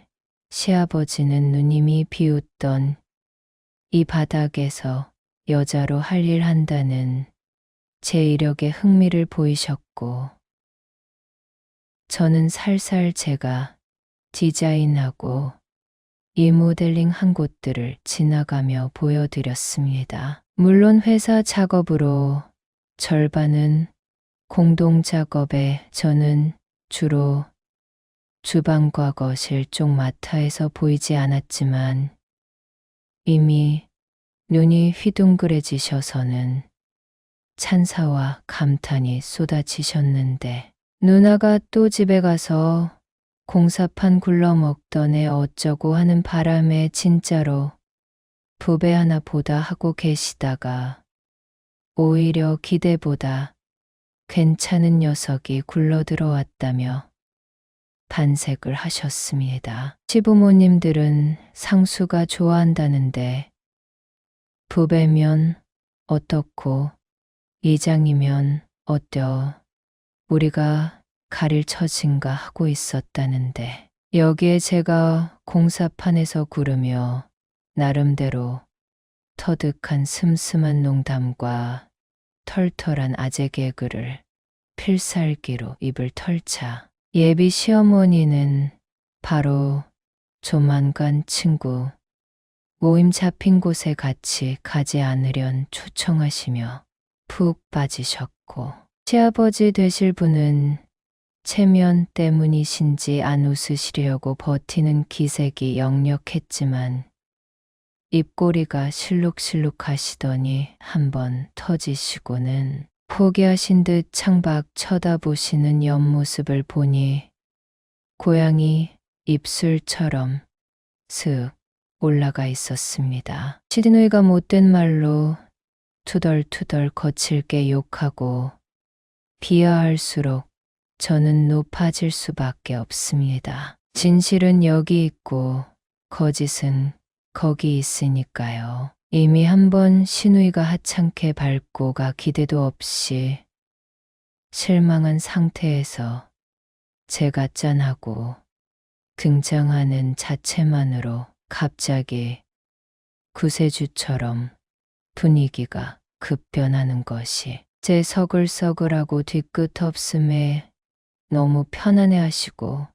시아버지는 누님이 비웃던 이 바닥에서 여자로 할 일 한다는 제 이력에 흥미를 보이셨고 저는 살살 제가 디자인하고 리모델링 한 곳들을 지나가며 보여드렸습니다. 물론 회사 작업으로 절반은 공동 작업에 저는 주로 주방과 거실 쪽 맡아에서 보이지 않았지만 이미 눈이 휘둥그레지셔서는 찬사와 감탄이 쏟아지셨는데 누나가 또 집에 가서 공사판 굴러먹던 애 어쩌고 하는 바람에 진짜로 부배 하나 보다 하고 계시다가 오히려 기대보다 괜찮은 녀석이 굴러들어왔다며 반색을 하셨습니다. 시부모님들은 상수가 좋아한다는데 부배면 어떻고 이장이면 어때요? 우리가 가릴 처진가 하고 있었다는데 여기에 제가 공사판에서 구르며 나름대로 터득한 슴슴한 농담과 털털한 아재 개그를 필살기로 입을 털자 예비 시어머니는 바로 조만간 친구 모임 잡힌 곳에 같이 가지 않으련 초청하시며 푹 빠지셨고 시아버지 되실 분은 체면 때문이신지 안 웃으시려고 버티는 기색이 역력했지만 입꼬리가 실룩실룩 하시더니 한번 터지시고는 포기하신 듯 창밖 쳐다보시는 옆모습을 보니 고양이 입술처럼 슥 올라가 있었습니다. 시드노이가 못된 말로 투덜투덜 거칠게 욕하고 비하할수록 저는 높아질 수밖에 없습니다. 진실은 여기 있고 거짓은 거기 있으니까요. 이미 한번 신우이가 하찮게 밟고 가 기대도 없이 실망한 상태에서 제가 짠하고 등장하는 자체만으로 갑자기 구세주처럼 분위기가 급변하는 것이 제 서글서글하고 뒤끝 없음에 너무 편안해 하시고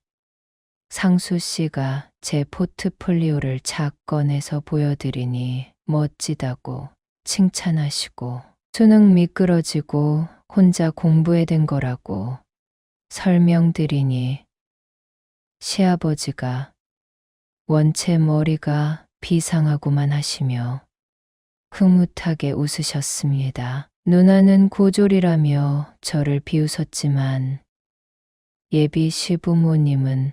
상수 씨가 제 포트폴리오를 착 꺼내서 보여드리니 멋지다고 칭찬하시고 수능 미끄러지고 혼자 공부해 된 거라고 설명드리니 시아버지가 원체 머리가 비상하고만 하시며 흐뭇하게 웃으셨습니다. 누나는 고졸이라며 저를 비웃었지만 예비 시부모님은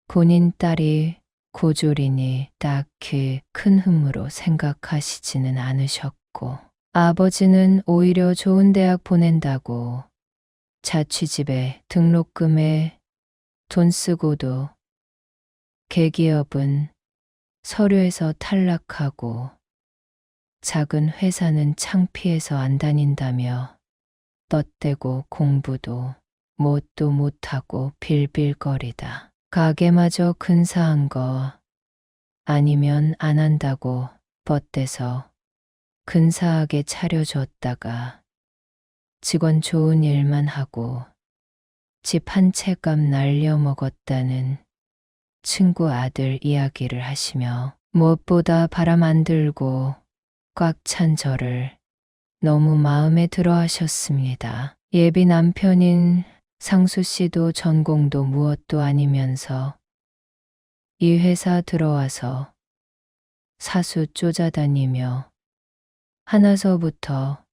본인 딸이 고졸이니 딱히 큰 흠으로 생각하시지는 않으셨고 아버지는 오히려 좋은 대학 보낸다고 자취집에 등록금에 돈 쓰고도 개기업은 서류에서 탈락하고 작은 회사는 창피해서 안 다닌다며 떳대고 공부도 뭣도 못하고 빌빌거리다. 가게마저 근사한 거 아니면 안 한다고 뻗대서 근사하게 차려줬다가 직원 좋은 일만 하고 집 한 채값 날려먹었다는 친구 아들 이야기를 하시며 무엇보다 바람 안 들고 꽉 찬 저를 너무 마음에 들어 하셨습니다. 예비 남편인 상수 씨도 전공도 무엇도 아니면서 이 회사 들어와서 사수 쫓아다니며 하나서부터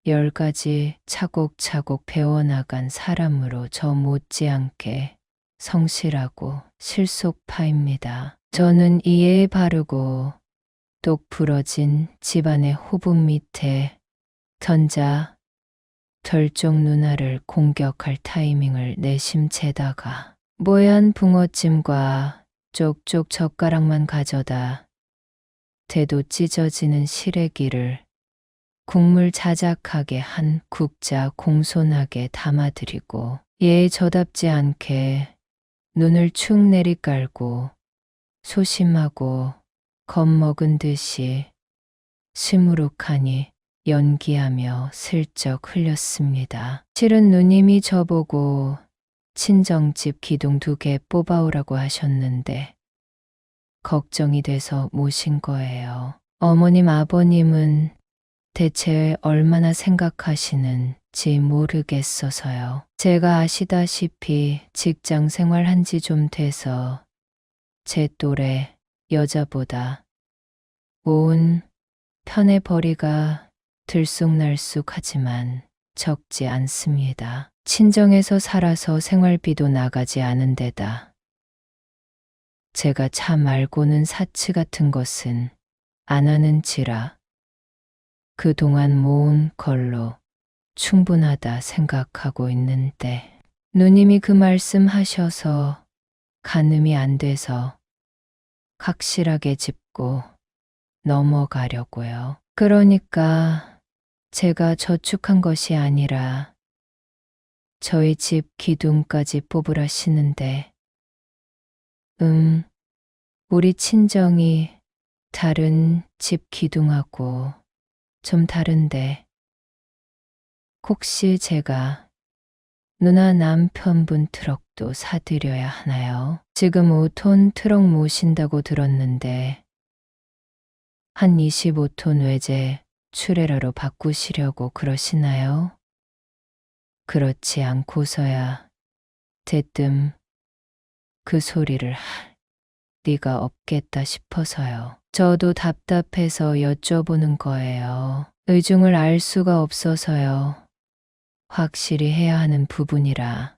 10가지 차곡차곡 배워나간 사람으로 저 못지않게 성실하고 실속파입니다. 저는 이에 바르고 똑 부러진 집안의 호분 밑에 던자 덜쪽 누나를 공격할 타이밍을 내심채다가 뽀얀 붕어찜과 쪽쪽 젓가락만 가져다 대도 찢어지는 시래기를 국물 자작하게 한 국자 공손하게 담아드리고 저답지 않게 눈을 축 내리깔고 소심하고 겁먹은 듯이 시무룩하니 연기하며 슬쩍 흘렸습니다. 실은 누님이 저보고 친정집 기둥 2개 뽑아오라고 하셨는데 걱정이 돼서 모신 거예요. 어머님 아버님은 대체 얼마나 생각하시는지 모르겠어서요. 제가 아시다시피 직장 생활한 지 좀 돼서 제 또래 여자보다 모은 편의 벌이가 들쑥날쑥하지만 적지 않습니다. 친정에서 살아서 생활비도 나가지 않은 데다 제가 차 말고는 사치 같은 것은 안 하는지라 그동안 모은 걸로 충분하다 생각하고 있는데 누님이 그 말씀 하셔서 가늠이 안 돼서 확실하게 짚고 넘어가려고요. 그러니까 제가 저축한 것이 아니라 저희 집 기둥까지 뽑으라시는데 우리 친정이 다른 집 기둥하고 좀 다른데 혹시 제가 누나 남편분 트럭도 사드려야 하나요? 지금 5톤 트럭 모신다고 들었는데 한 25톤 외제 트레러로 바꾸시려고 그러시나요? 그렇지 않고서야 대뜸 그 소리를 할 리가 없겠다 싶어서요. 저도 답답해서 여쭤보는 거예요. 의중을 알 수가 없어서요. 확실히 해야 하는 부분이라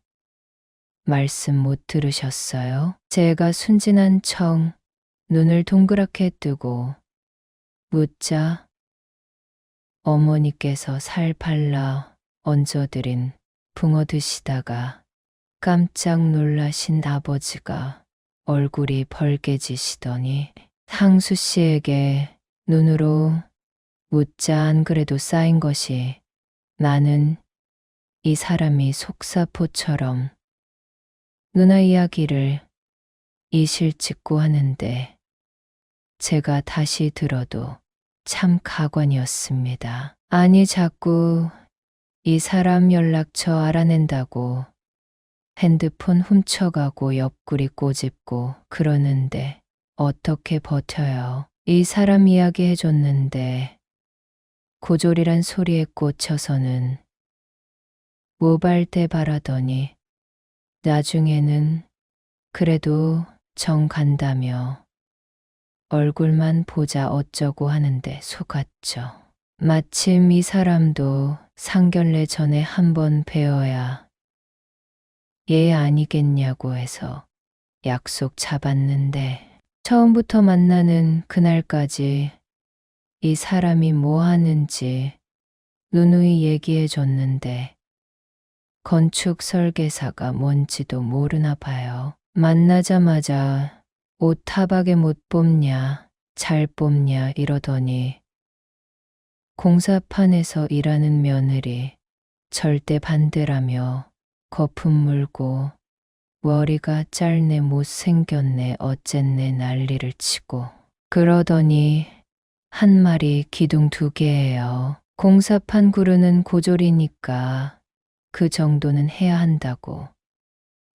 말씀 못 들으셨어요? 제가 순진한 척 눈을 동그랗게 뜨고 묻자 어머니께서 살 발라 얹어드린 붕어 드시다가 깜짝 놀라신 아버지가 얼굴이 벌개지시더니 상수 씨에게 눈으로 묻자 안 그래도 쌓인 것이 나는 이 사람이 속사포처럼 누나 이야기를 이실직고 하는데 제가 다시 들어도 참 가관이었습니다. 아니 자꾸 이 사람 연락처 알아낸다고 핸드폰 훔쳐가고 옆구리 꼬집고 그러는데 어떻게 버텨요? 이 사람 이야기 해줬는데 고졸이란 소리에 꽂혀서는 모발대 바라더니 나중에는 그래도 정 간다며 얼굴만 보자 어쩌고 하는데 속았죠. 마침 이 사람도 상견례 전에 한번 뵈어야 얘 아니겠냐고 해서 약속 잡았는데 처음부터 만나는 그날까지 이 사람이 뭐 하는지 누누이 얘기해 줬는데 건축 설계사가 뭔지도 모르나 봐요. 만나자마자 옷 타박에 못 뽑냐, 잘 뽑냐 이러더니 공사판에서 일하는 며느리 절대 반대라며 거품 물고 머리가 짧네 못생겼네 어쨌네 난리를 치고 그러더니 한 마리 기둥 2개예요. 공사판 구르는 고졸이니까 그 정도는 해야 한다고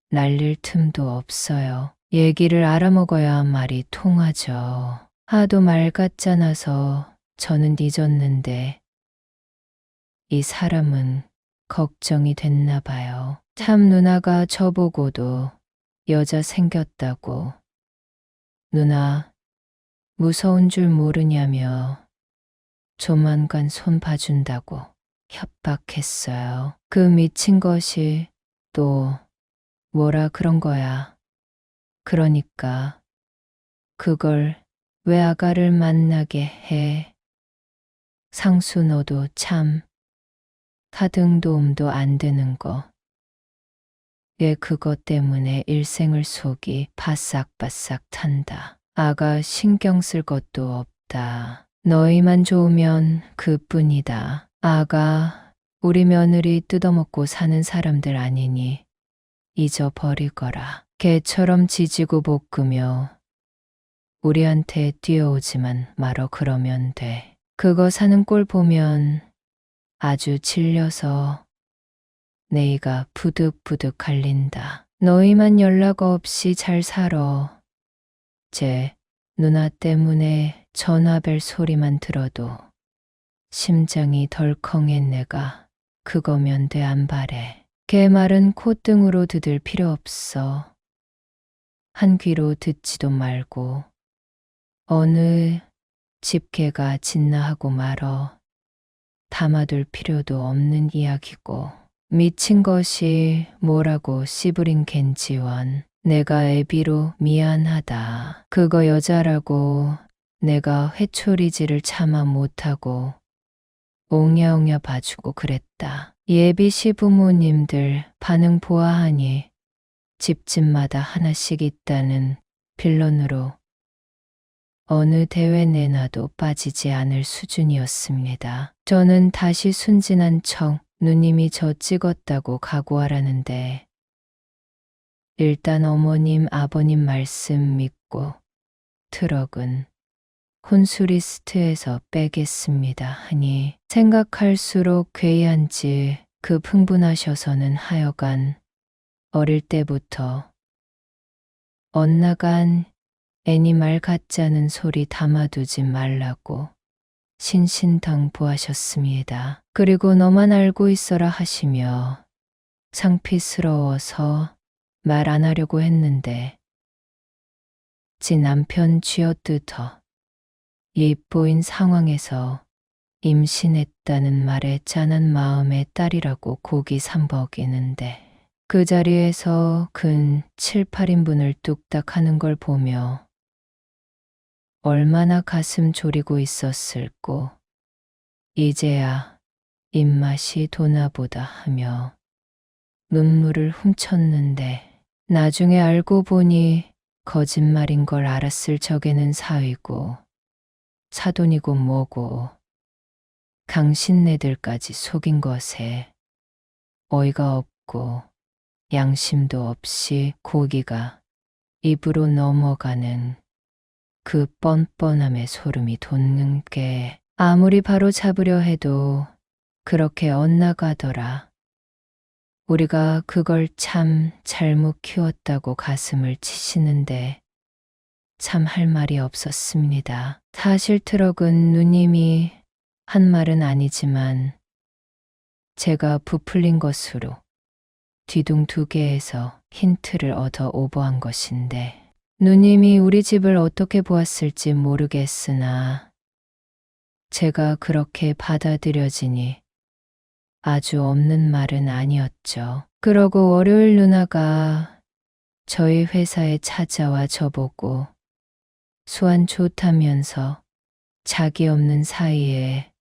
날릴 틈도 없어요. 얘기를 알아먹어야 말이 통하죠. 하도 말 같잖아서 저는 잊었는데 이 사람은 걱정이 됐나 봐요. 참 누나가 저보고도 여자 생겼다고 누나 무서운 줄 모르냐며 조만간 손 봐준다고 협박했어요. 그 미친 것이 또 뭐라 그런 거야. 그러니까 그걸 왜 아가를 만나게 해. 상수 너도 참 하등도움도 안 되는 거. 얘 그것 때문에 일생을 속이 바싹바싹 탄다. 아가 신경 쓸 것도 없다. 너희만 좋으면 그뿐이다. 아가 우리 며느리 뜯어먹고 사는 사람들 아니니 잊어버리거라. 개처럼 지지고 볶으며 우리한테 뛰어오지만 말어 그러면 돼. 그거 사는 꼴 보면 아주 질려서 내이가 부득부득 갈린다. 너희만 연락 없이 잘 살아. 제 누나 때문에 전화벨 소리만 들어도 심장이 덜컹해 내가 그거면 돼 안 바래. 걔 말은 콧등으로 듣을 필요 없어. 한 귀로 듣지도 말고 어느 집개가 짓나 하고 말어. 담아둘 필요도 없는 이야기고 미친 것이 뭐라고 씨부린 겐지원. 내가 애비로 미안하다. 그거 여자라고 내가 회초리질을 참아 못하고 옹야옹야 봐주고 그랬다. 예비 시부모님들 반응 보아하니 집집마다 하나씩 있다는 빌런으로 어느 대회 내놔도 빠지지 않을 수준이었습니다. 저는 다시 순진한 척 누님이 저 찍었다고 각오하라는데 일단 어머님 아버님 말씀 믿고 트럭은 혼수리스트에서 빼겠습니다 하니 생각할수록 괴이한지 급 흥분하셔서는 하여간 어릴 때부터 엇나간 애니 말 같자는 소리 담아두지 말라고 신신당부하셨습니다. 그리고 너만 알고 있어라 하시며 창피스러워서 말 안 하려고 했는데 지 남편 쥐어뜯어 입보인 상황에서 임신했다는 말에 짠한 마음의 딸이라고 고기 삼벅이는데 그 자리에서 근 7, 8인분을 뚝딱 하는 걸 보며 얼마나 가슴 졸이고 있었을꼬. 이제야 입맛이 도나보다 하며 눈물을 훔쳤는데 나중에 알고 보니 거짓말인 걸 알았을 적에는 사위고 사돈이고 뭐고 강신네들까지 속인 것에 어이가 없고 양심도 없이 고기가 입으로 넘어가는 그 뻔뻔함에 소름이 돋는 게 아무리 바로 잡으려 해도 그렇게 엇나가더라. 우리가 그걸 참 잘못 키웠다고 가슴을 치시는데 참 할 말이 없었습니다. 사실 트럭은 누님이 한 말은 아니지만 제가 부풀린 것으로 뒤둥 두 개에서 힌트를 얻어 오버한 것인데 누님이 우리 집을 어떻게 보았을지 모르겠으나 제가 그렇게 받아들여지니 아주 없는 말은 아니었죠. 그러고 월요일 누나가 저희 회사에 찾아와 저보고 수완 좋다면서 자기 없는 사이에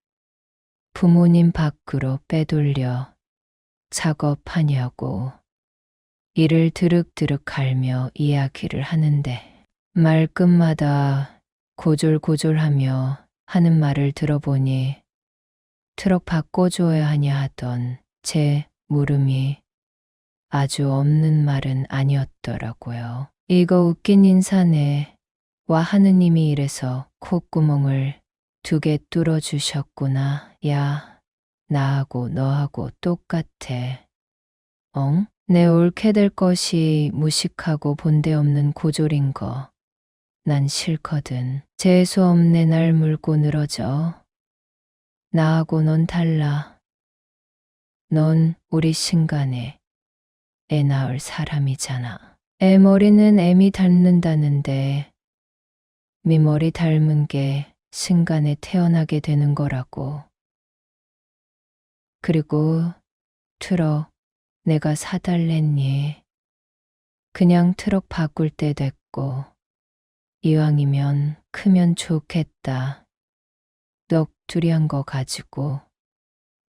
부모님 밖으로 빼돌려 작업하냐고 이를 드륵드륵 갈며 이야기를 하는데 말끝마다 고졸고졸하며 하는 말을 들어보니 트럭 바꿔줘야 하냐 하던 제 물음이 아주 없는 말은 아니었더라고요. 이거 웃긴 인사네. 와 하느님이 이래서 콧구멍을 2개 뚫어주셨구나. 야, 나하고 너하고 똑같아. 엉? 내 옳게 될 것이 무식하고 본데없는 고졸인 거. 난 싫거든. 재수없네 날 물고 늘어져. 나하고 넌 달라. 넌 우리 신간에 애 낳을 사람이잖아. 애 머리는 애미 닮는다는데 미머리 닮은 게 신간에 태어나게 되는 거라고. 그리고 트럭 내가 사달랬니? 그냥 트럭 바꿀 때 됐고 이왕이면 크면 좋겠다. 넋두리한 거 가지고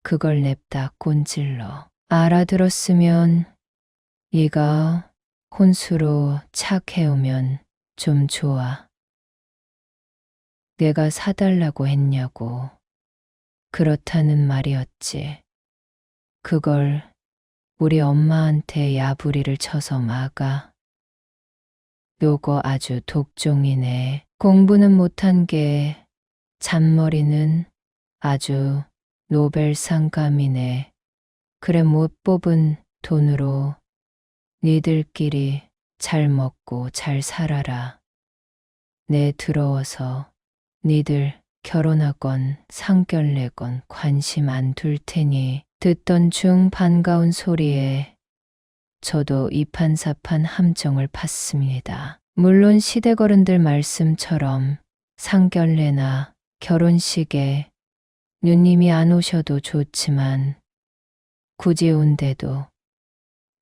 그걸 냅다 꼰질러. 알아들었으면 네가 혼수로 차 해오면 좀 좋아. 내가 사달라고 했냐고. 그렇다는 말이었지. 그걸 우리 엄마한테 야부리를 쳐서 막아. 요거 아주 독종이네. 공부는 못한 게 잔머리는 아주 노벨상감이네. 그래 못 뽑은 돈으로 니들끼리 잘 먹고 잘 살아라. 내 더러워서 니들 결혼하건 상견례건 관심 안 둘 테니 듣던 중 반가운 소리에 저도 이판사판 함정을 팠습니다. 물론 시대거른들 말씀처럼 상견례나 결혼식에 누님이 안 오셔도 좋지만 굳이 온데도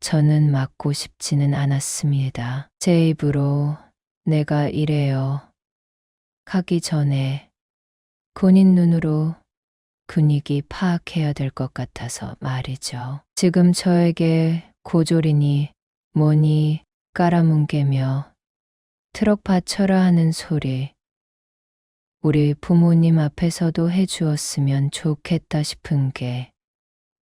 저는 맞고 싶지는 않았습니다. 제 입으로 내가 이래요 가기 전에 본인 눈으로 분위기 파악해야 될 것 같아서 말이죠. 지금 저에게 고졸이니 뭐니 깔아뭉개며 트럭 받쳐라 하는 소리 우리 부모님 앞에서도 해주었으면 좋겠다 싶은 게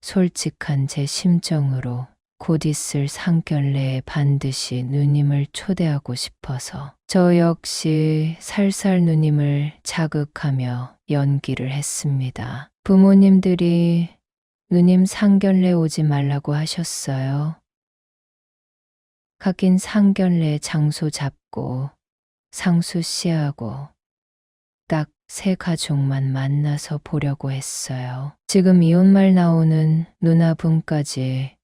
솔직한 제 심정으로 곧 있을 상견례에 반드시 누님을 초대하고 싶어서 저 역시 살살 누님을 자극하며 연기를 했습니다. 부모님들이 누님 상견례 오지 말라고 하셨어요. 하긴 상견례 장소 잡고 상수 씨하고 딱 3가족만 만나서 보려고 했어요. 지금 이혼 말 나오는 누나분까지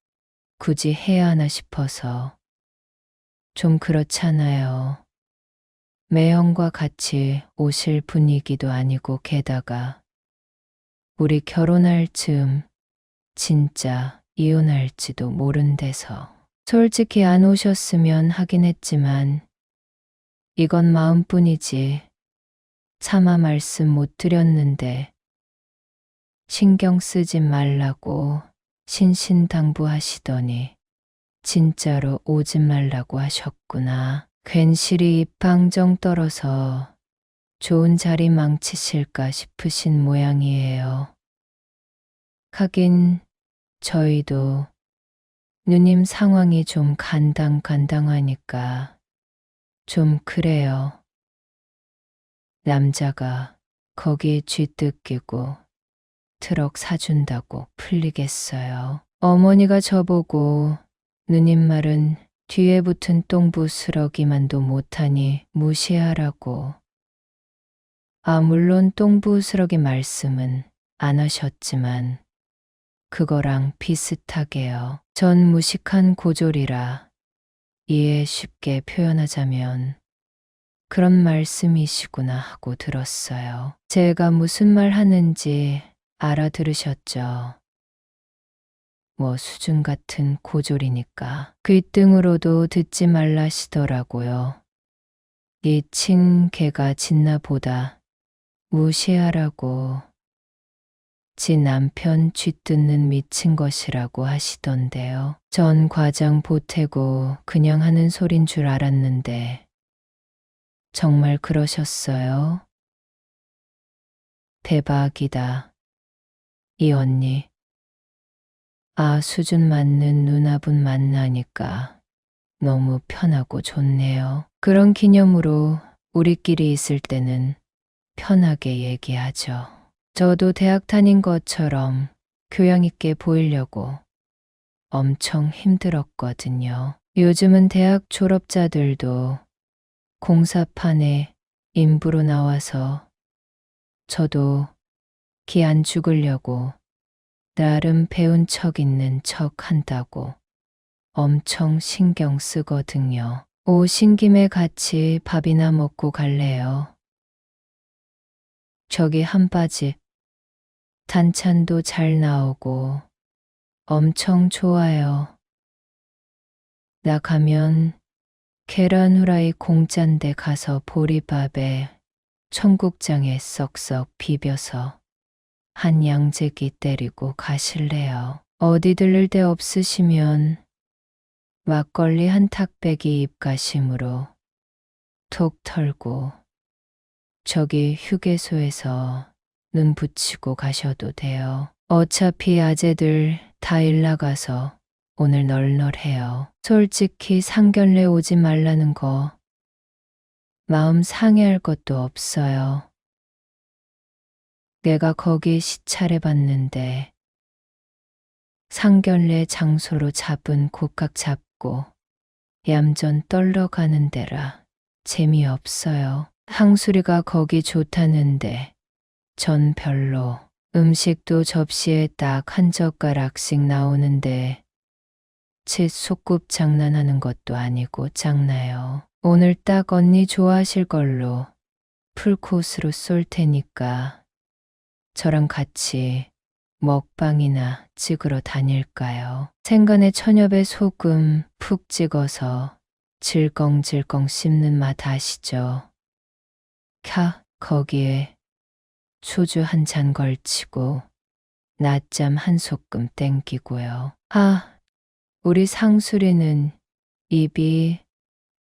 굳이 해야 하나 싶어서 좀 그렇잖아요. 매형과 같이 오실 분위기도 아니고 게다가 우리 결혼할 즈음 진짜 이혼할지도 모른대서 솔직히 안 오셨으면 하긴 했지만 이건 마음뿐이지 차마 말씀 못 드렸는데 신경 쓰지 말라고 신신당부하시더니 진짜로 오지 말라고 하셨구나. 괜시리 입방정 떨어서 좋은 자리 망치실까 싶으신 모양이에요. 하긴 저희도 누님 상황이 좀 간당간당하니까 좀 그래요. 남자가 거기에 쥐뜯기고 트럭 사준다고 풀리겠어요. 어머니가 저보고 누님 말은 뒤에 붙은 똥부스러기만도 못하니 무시하라고. 물론 똥부스러기 말씀은 안 하셨지만 그거랑 비슷하게요. 전 무식한 고졸이라 이해 쉽게 표현하자면 그런 말씀이시구나 하고 들었어요. 제가 무슨 말 하는지 알아들으셨죠? 뭐 수준 같은 고졸이니까 귓등으로도 듣지 말라시더라고요. 이 친개가 진나보다 무시하라고. 지 남편 쥐뜯는 미친 것이라고 하시던데요. 전 과장 보태고 그냥 하는 소린 줄 알았는데 정말 그러셨어요? 대박이다. 이 언니. 수준 맞는 누나분 만나니까 너무 편하고 좋네요. 그런 기념으로 우리끼리 있을 때는 편하게 얘기하죠. 저도 대학 다닌 것처럼 교양 있게 보이려고 엄청 힘들었거든요. 요즘은 대학 졸업자들도 공사판에 인부로 나와서 저도 기 안 죽으려고 나름 배운 척 있는 척 한다고 엄청 신경 쓰거든요. 오신 김에 같이 밥이나 먹고 갈래요. 저기 한바집 단찬도 잘 나오고 엄청 좋아요. 나 가면 계란 후라이 공짠데 가서 보리밥에 청국장에 썩썩 비벼서 한 양재기 때리고 가실래요? 어디 들를 데 없으시면 막걸리 한 탁배기 입가심으로 톡 털고 저기 휴게소에서 눈 붙이고 가셔도 돼요. 어차피 아재들 다 일 나가서 오늘 널널해요. 솔직히 상견례 오지 말라는 거 마음 상해할 것도 없어요. 내가 거기 시찰해 봤는데 상견례 장소로 잡은 곡각 잡고 얌전 떨러 가는 데라 재미없어요. 항수리가 거기 좋다는데 전 별로. 음식도 접시에 딱 한 젓가락씩 나오는데 칫 소꿉 장난하는 것도 아니고 짱나요. 오늘 딱 언니 좋아하실 걸로 풀코스로 쏠 테니까 저랑 같이 먹방이나 찍으러 다닐까요? 생간에 천엽에 소금 푹 찍어서 질겅질겅 씹는 맛 아시죠? 거기에 소주 한 잔 걸치고 낮잠 한 소끔 땡기고요. 우리 상수리는 입이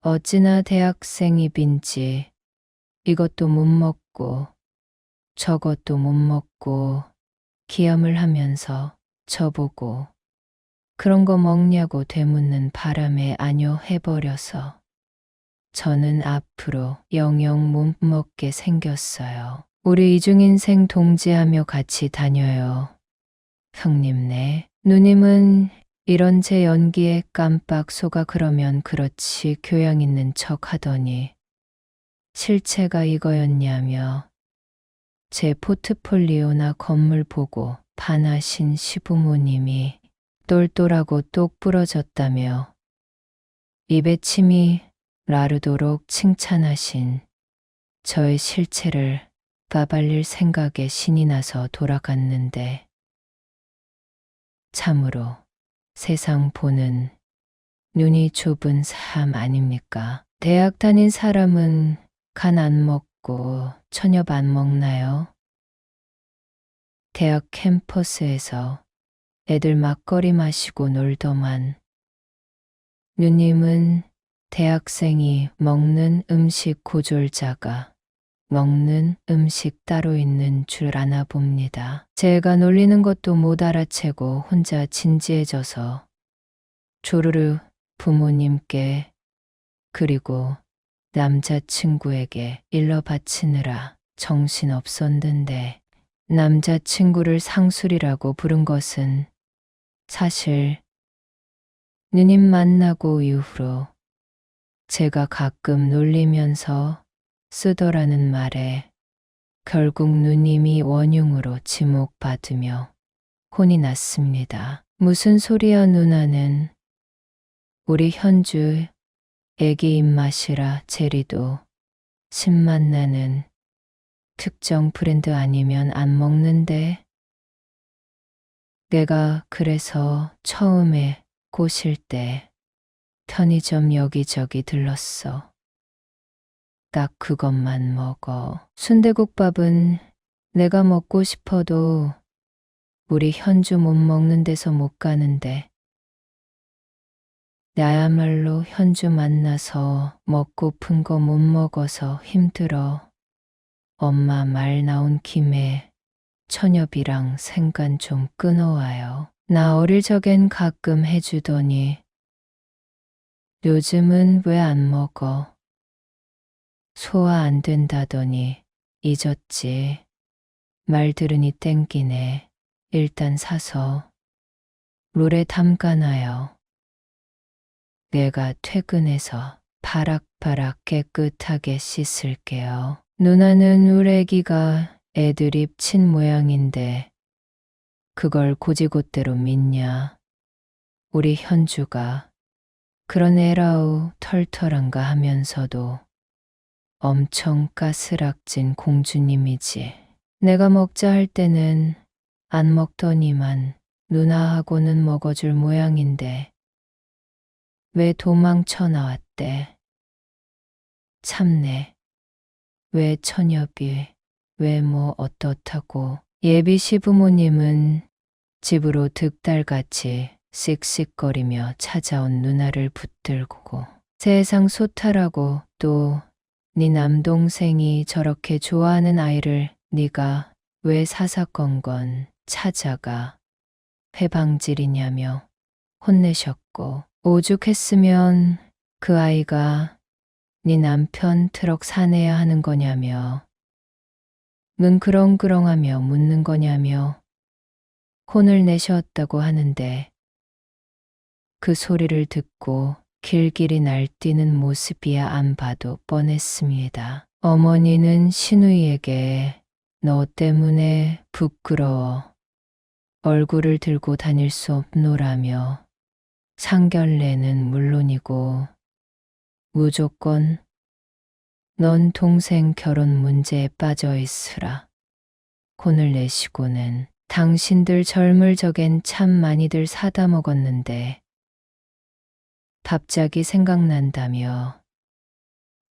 어찌나 대학생 입인지 이것도 못 먹고 저것도 못 먹고 기함을 하면서 저보고 그런 거 먹냐고 되묻는 바람에 아뇨 해버려서 저는 앞으로 영영 못 먹게 생겼어요. 우리 이중인생 동지하며 같이 다녀요. 형님네. 누님은 이런 제 연기에 깜빡 속아 그러면 그렇지 교양 있는 척 하더니 실체가 이거였냐며 제 포트폴리오나 건물 보고 반하신 시부모님이 똘똘하고 똑 부러졌다며 입에 침이 라르도록 칭찬하신 저의 실체를 빠발릴 생각에 신이 나서 돌아갔는데 참으로 세상 보는 눈이 좁은 삶 아닙니까? 대학 다닌 사람은 간 안 먹고 천엽 안 먹나요? 대학 캠퍼스에서 애들 막걸리 마시고 놀더만 누님은 대학생이 먹는 음식 고졸자가 먹는 음식 따로 있는 줄 아나 봅니다. 제가 놀리는 것도 못 알아채고 혼자 진지해져서 조르르 부모님께 그리고 남자친구에게 일러 바치느라 정신 없었는데 남자친구를 상술이라고 부른 것은 사실 누님 만나고 이후로 제가 가끔 놀리면서 쓰더라는 말에 결국 누님이 원흉으로 지목받으며 혼이 났습니다. 무슨 소리야 누나는 우리 현주 애기 입맛이라 제리도 신맛 나는 특정 브랜드 아니면 안 먹는데 내가 그래서 처음에 꼬실 때 편의점 여기저기 들렀어. 딱 그것만 먹어. 순대국밥은 내가 먹고 싶어도 우리 현주 못 먹는 데서 못 가는데 나야말로 현주 만나서 먹고픈 거 못 먹어서 힘들어. 엄마 말 나온 김에 천엽이랑 생간 좀 끊어와요. 나 어릴 적엔 가끔 해주더니 요즘은 왜 안 먹어? 소화 안 된다더니 잊었지. 말 들으니 땡기네. 일단 사서 물에 담가놔요. 내가 퇴근해서 바락바락 깨끗하게 씻을게요. 누나는 우리 애기가 애드립 친 모양인데 그걸 고지곳대로 믿냐? 우리 현주가 그런 애라우 털털한가 하면서도 엄청 까스락진 공주님이지. 내가 먹자 할 때는 안 먹더니만 누나하고는 먹어줄 모양인데 왜 도망쳐 나왔대? 참네. 왜 천엽이 왜 뭐 어떻다고. 예비 시부모님은 집으로 득달같이 씩씩거리며 찾아온 누나를 붙들고 세상 소탈하고 또 네 남동생이 저렇게 좋아하는 아이를 네가 왜 사사건건 찾아가 회방질이냐며 혼내셨고 오죽했으면 그 아이가 네 남편 트럭 사내야 하는 거냐며 눈 그렁그렁하며 묻는 거냐며 혼을 내셨다고 하는데 그 소리를 듣고 길길이 날뛰는 모습이야 안 봐도 뻔했습니다. 어머니는 신우이에게 너 때문에 부끄러워 얼굴을 들고 다닐 수 없노라며 상견례는 물론이고 무조건 넌 동생 결혼 문제에 빠져 있으라 혼을 내시고는 당신들 젊을 적엔 참 많이들 사다 먹었는데 갑자기 생각난다며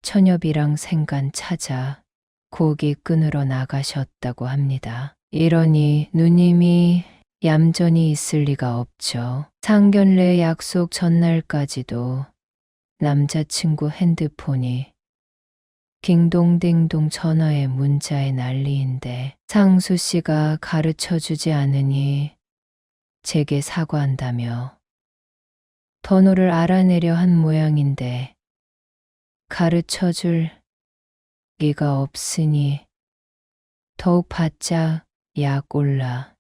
천엽이랑 생간 찾아 고기 끊으러 나가셨다고 합니다. 이러니 누님이 얌전히 있을 리가 없죠. 상견례 약속 전날까지도 남자친구 핸드폰이 딩동댕동 전화에 문자에 난리인데 상수 씨가 가르쳐 주지 않으니 제게 사과한다며 번호를 알아내려 한 모양인데 가르쳐 줄 리가 없으니 더욱 바짝 약 올라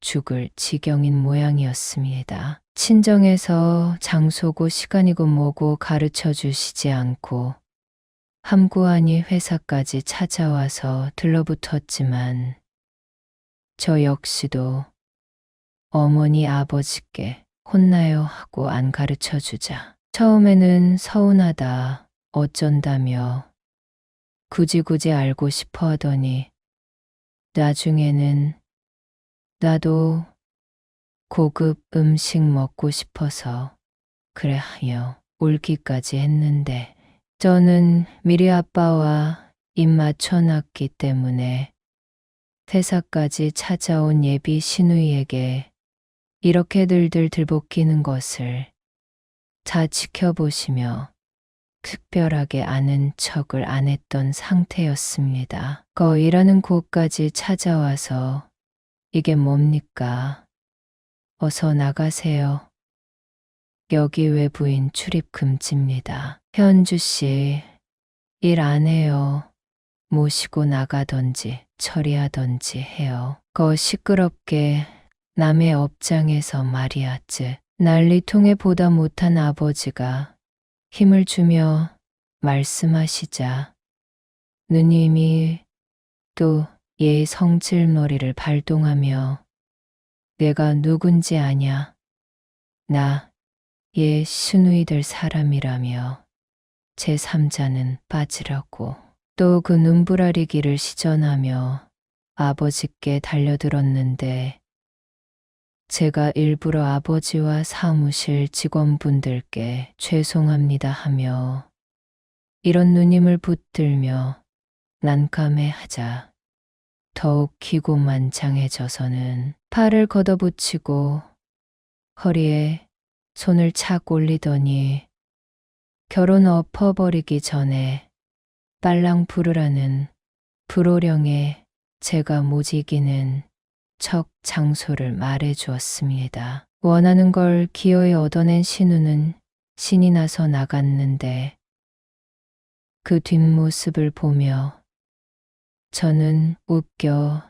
죽을 지경인 모양이었습니다. 친정에서 장소고 시간이고 뭐고 가르쳐 주시지 않고 함구하니 회사까지 찾아와서 들러붙었지만 저 역시도 어머니 아버지께 혼나요 하고 안 가르쳐 주자. 처음에는 서운하다 어쩐다며 굳이 알고 싶어 하더니 나중에는 나도 고급 음식 먹고 싶어서 그래 하여 울기까지 했는데 저는 미리 아빠와 입 맞춰놨기 때문에 회사까지 찾아온 예비 시누이에게 이렇게 들들 들볶이는 것을 다 지켜보시며 특별하게 아는 척을 안 했던 상태였습니다. 일하는 곳까지 찾아와서 이게 뭡니까? 어서 나가세요. 여기 외부인 출입 금지입니다. 현주 씨, 일 안 해요. 모시고 나가던지 처리하던지 해요. 시끄럽게 남의 업장에서 말이야즈. 난리통에 보다 못한 아버지가 힘을 주며 말씀하시자 누님이 또 얘의 성질머리를 발동하며 내가 누군지 아냐? 나 얘 시누이 될 사람이라며 제3자는 빠지라고 또 그 눈부라리기를 시전하며 아버지께 달려들었는데 제가 일부러 아버지와 사무실 직원분들께 죄송합니다 하며 이런 누님을 붙들며 난감해하자 더욱 기고만장해져서는 팔을 걷어붙이고 허리에 손을 착 올리더니 결혼 엎어버리기 전에 빨랑 부르라는 불호령에 제가 못 이기는 척 장소를 말해 주었습니다. 원하는 걸 기어이 얻어낸 신우는 신이 나서 나갔는데 그 뒷모습을 보며 저는 웃겨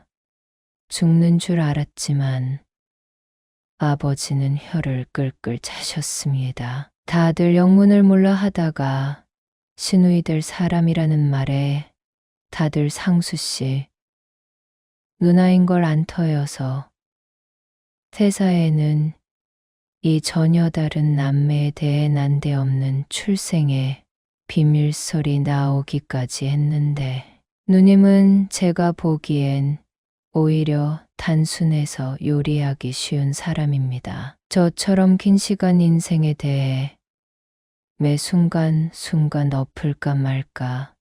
죽는 줄 알았지만 아버지는 혀를 끌끌 차셨습니다. 다들 영문을 몰라 하다가 시누이 될 사람이라는 말에 다들 상수씨, 누나인 걸 안 터여서 태사에는 이 전혀 다른 남매에 대해 난데없는 출생의 비밀소리 나오기까지 했는데 누님은 제가 보기엔 오히려 단순해서 요리하기 쉬운 사람입니다. 저처럼 긴 시간 인생에 대해 매 순간 엎을까 말까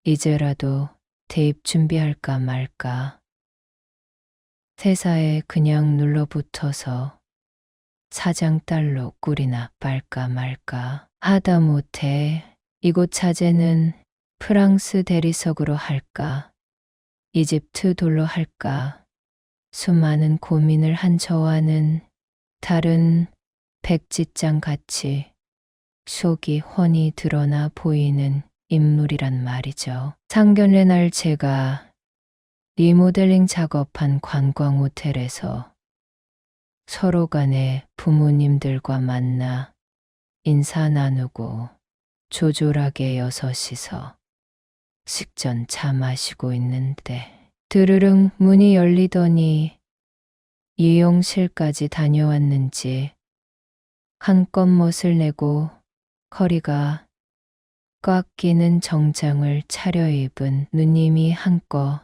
이제라도 대입 준비할까 말까 퇴사에 그냥 눌러붙어서 사장딸로 꿀이나 빨까 말까 하다못해 이곳 자재는 프랑스 대리석으로 할까 이집트 돌로 할까 수많은 고민을 한 저와는 다른 백지장 같이 속이 훤히 드러나 보이는 인물이란 말이죠. 상견례 날 제가 리모델링 작업한 관광 호텔에서 서로 간에 부모님들과 만나 인사 나누고 조졸하게 여섯이서 식전 차 마시고 있는데 드르릉 문이 열리더니 이용실까지 다녀왔는지 한껏 멋을 내고 허리가 꽉 끼는 정장을 차려입은 누님이 한껏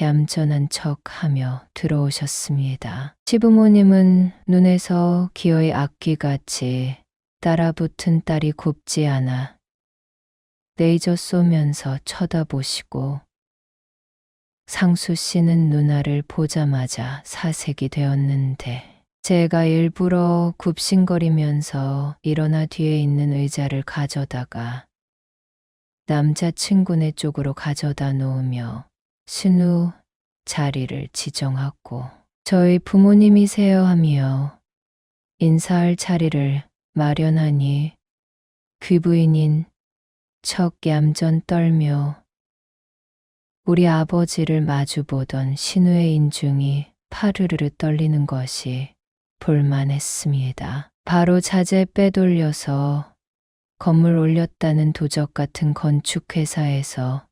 얌전한 척하며 들어오셨습니다. 시부모님은 눈에서 기어의 악귀같이 따라붙은 딸이 곱지 않아 레이저 쏘면서 쳐다보시고 상수 씨는 누나를 보자마자 사색이 되었는데 제가 일부러 굽신거리면서 일어나 뒤에 있는 의자를 가져다가 남자친구네 쪽으로 가져다 놓으며 신우 자리를 지정하고 저희 부모님이세요 하며 인사할 자리를 마련하니 귀부인인 척 얌전 떨며 우리 아버지를 마주보던 신우의 인중이 파르르르 떨리는 것이 볼만했습니다. 바로 자재 빼돌려서 건물 올렸다는 도적 같은 건축회사에서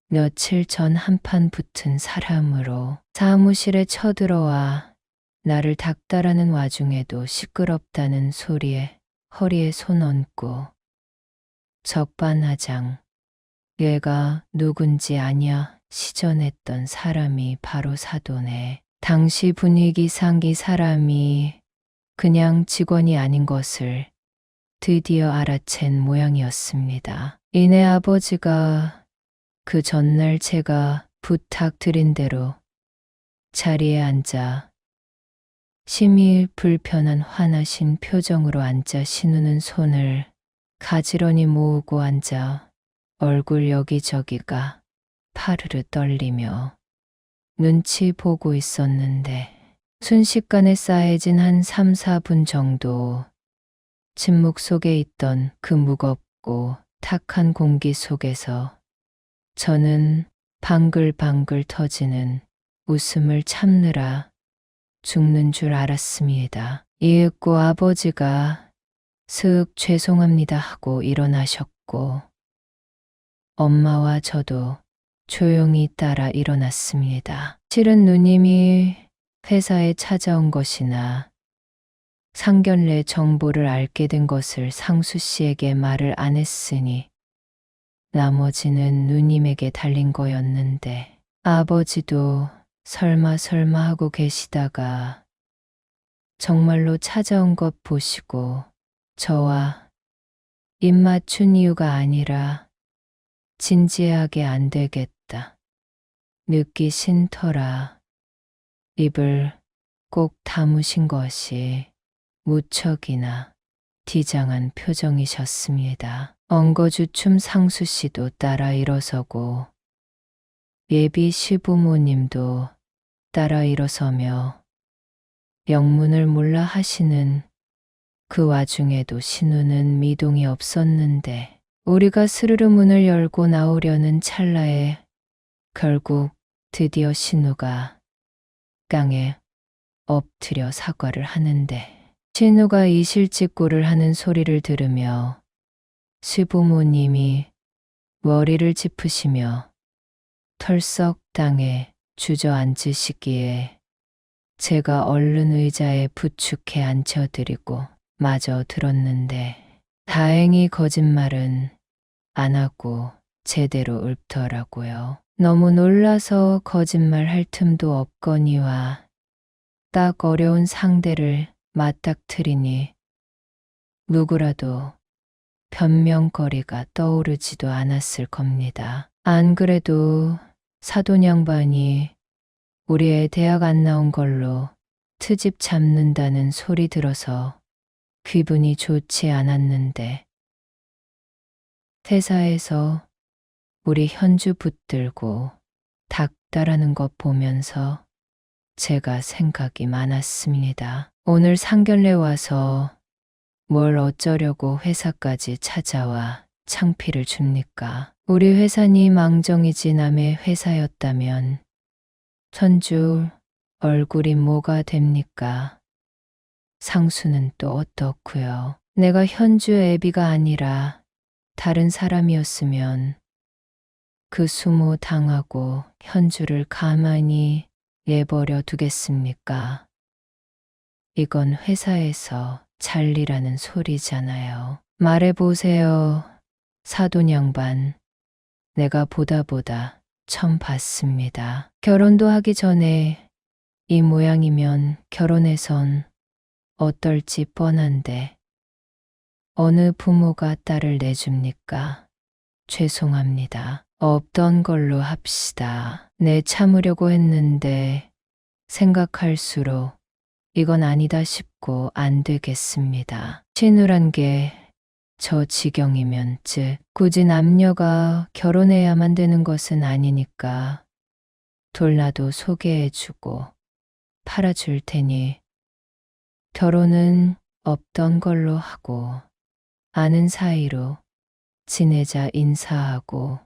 며칠 전 한판 붙은 사람으로 사무실에 쳐들어와 나를 닥달하는 와중에도 시끄럽다는 소리에 허리에 손 얹고 적반하장 얘가 누군지 아냐 시전했던 사람이 바로 사돈에 당시 분위기상 이 사람이 그냥 직원이 아닌 것을 드디어 알아챈 모양이었습니다. 이내 아버지가 그 전날 제가 부탁드린 대로 자리에 앉아 심히 불편한 화나신 표정으로 앉자 신우는 손을 가지런히 모으고 앉아 얼굴 여기저기가 파르르 떨리며 눈치 보고 있었는데 순식간에 쌓여진 한 3, 4분 정도 침묵 속에 있던 그 무겁고 탁한 공기 속에서 저는 방글방글 터지는 웃음을 참느라 죽는 줄 알았습니다. 이윽고 아버지가 슥 죄송합니다 하고 일어나셨고 엄마와 저도 조용히 따라 일어났습니다. 실은 누님이 회사에 찾아온 것이나 상견례 정보를 알게 된 것을 상수 씨에게 말을 안 했으니 나머지는 누님에게 달린 거였는데 아버지도 설마 하고 계시다가 정말로 찾아온 것 보시고 저와 입 맞춘 이유가 아니라 진지하게 안 되겠다 느끼신 터라 입을 꼭 다무신 것이 무척이나 디장한 표정이셨습니다. 엉거주춤 상수 씨도 따라 일어서고 예비 시부모님도 따라 일어서며 영문을 몰라 하시는 그 와중에도 신우는 미동이 없었는데 우리가 스르르 문을 열고 나오려는 찰나에 결국 드디어 신우가 땅에 엎드려 사과를 하는데 신우가 이실직고를 하는 소리를 들으며 시부모님이 머리를 짚으시며 털썩 땅에 주저앉으시기에 제가 얼른 의자에 부축해 앉혀드리고 마저 들었는데 다행히 거짓말은 안 하고 제대로 읊더라고요. 너무 놀라서 거짓말 할 틈도 없거니와 딱 어려운 상대를 맞닥뜨리니 누구라도 변명거리가 떠오르지도 않았을 겁니다. 안 그래도 사돈 양반이 우리 애 대학 안 나온 걸로 트집 잡는다는 소리 들어서 기분이 좋지 않았는데 회사에서 우리 현주 붙들고 닥달하는 것 보면서 제가 생각이 많았습니다. 오늘 상견례 와서 뭘 어쩌려고 회사까지 찾아와 창피를 줍니까? 우리 회사니 망정이지 남의 회사였다면 현주 얼굴이 뭐가 됩니까? 상수는 또 어떻고요? 내가 현주 애비가 아니라 다른 사람이었으면 그 수모 당하고 현주를 가만히 내버려 두겠습니까? 이건 회사에서 잘리라는 소리잖아요. 말해보세요. 사돈 양반. 내가 보다 처음 봤습니다. 결혼도 하기 전에 이 모양이면 결혼해선 어떨지 뻔한데 어느 부모가 딸을 내줍니까? 죄송합니다. 없던 걸로 합시다. 네, 참으려고 했는데 생각할수록 이건 아니다 싶고 안 되겠습니다. 신우란 게 저 지경이면 즉 굳이 남녀가 결혼해야만 되는 것은 아니니까 돌나도 소개해주고 팔아줄 테니 결혼은 없던 걸로 하고 아는 사이로 지내자 인사하고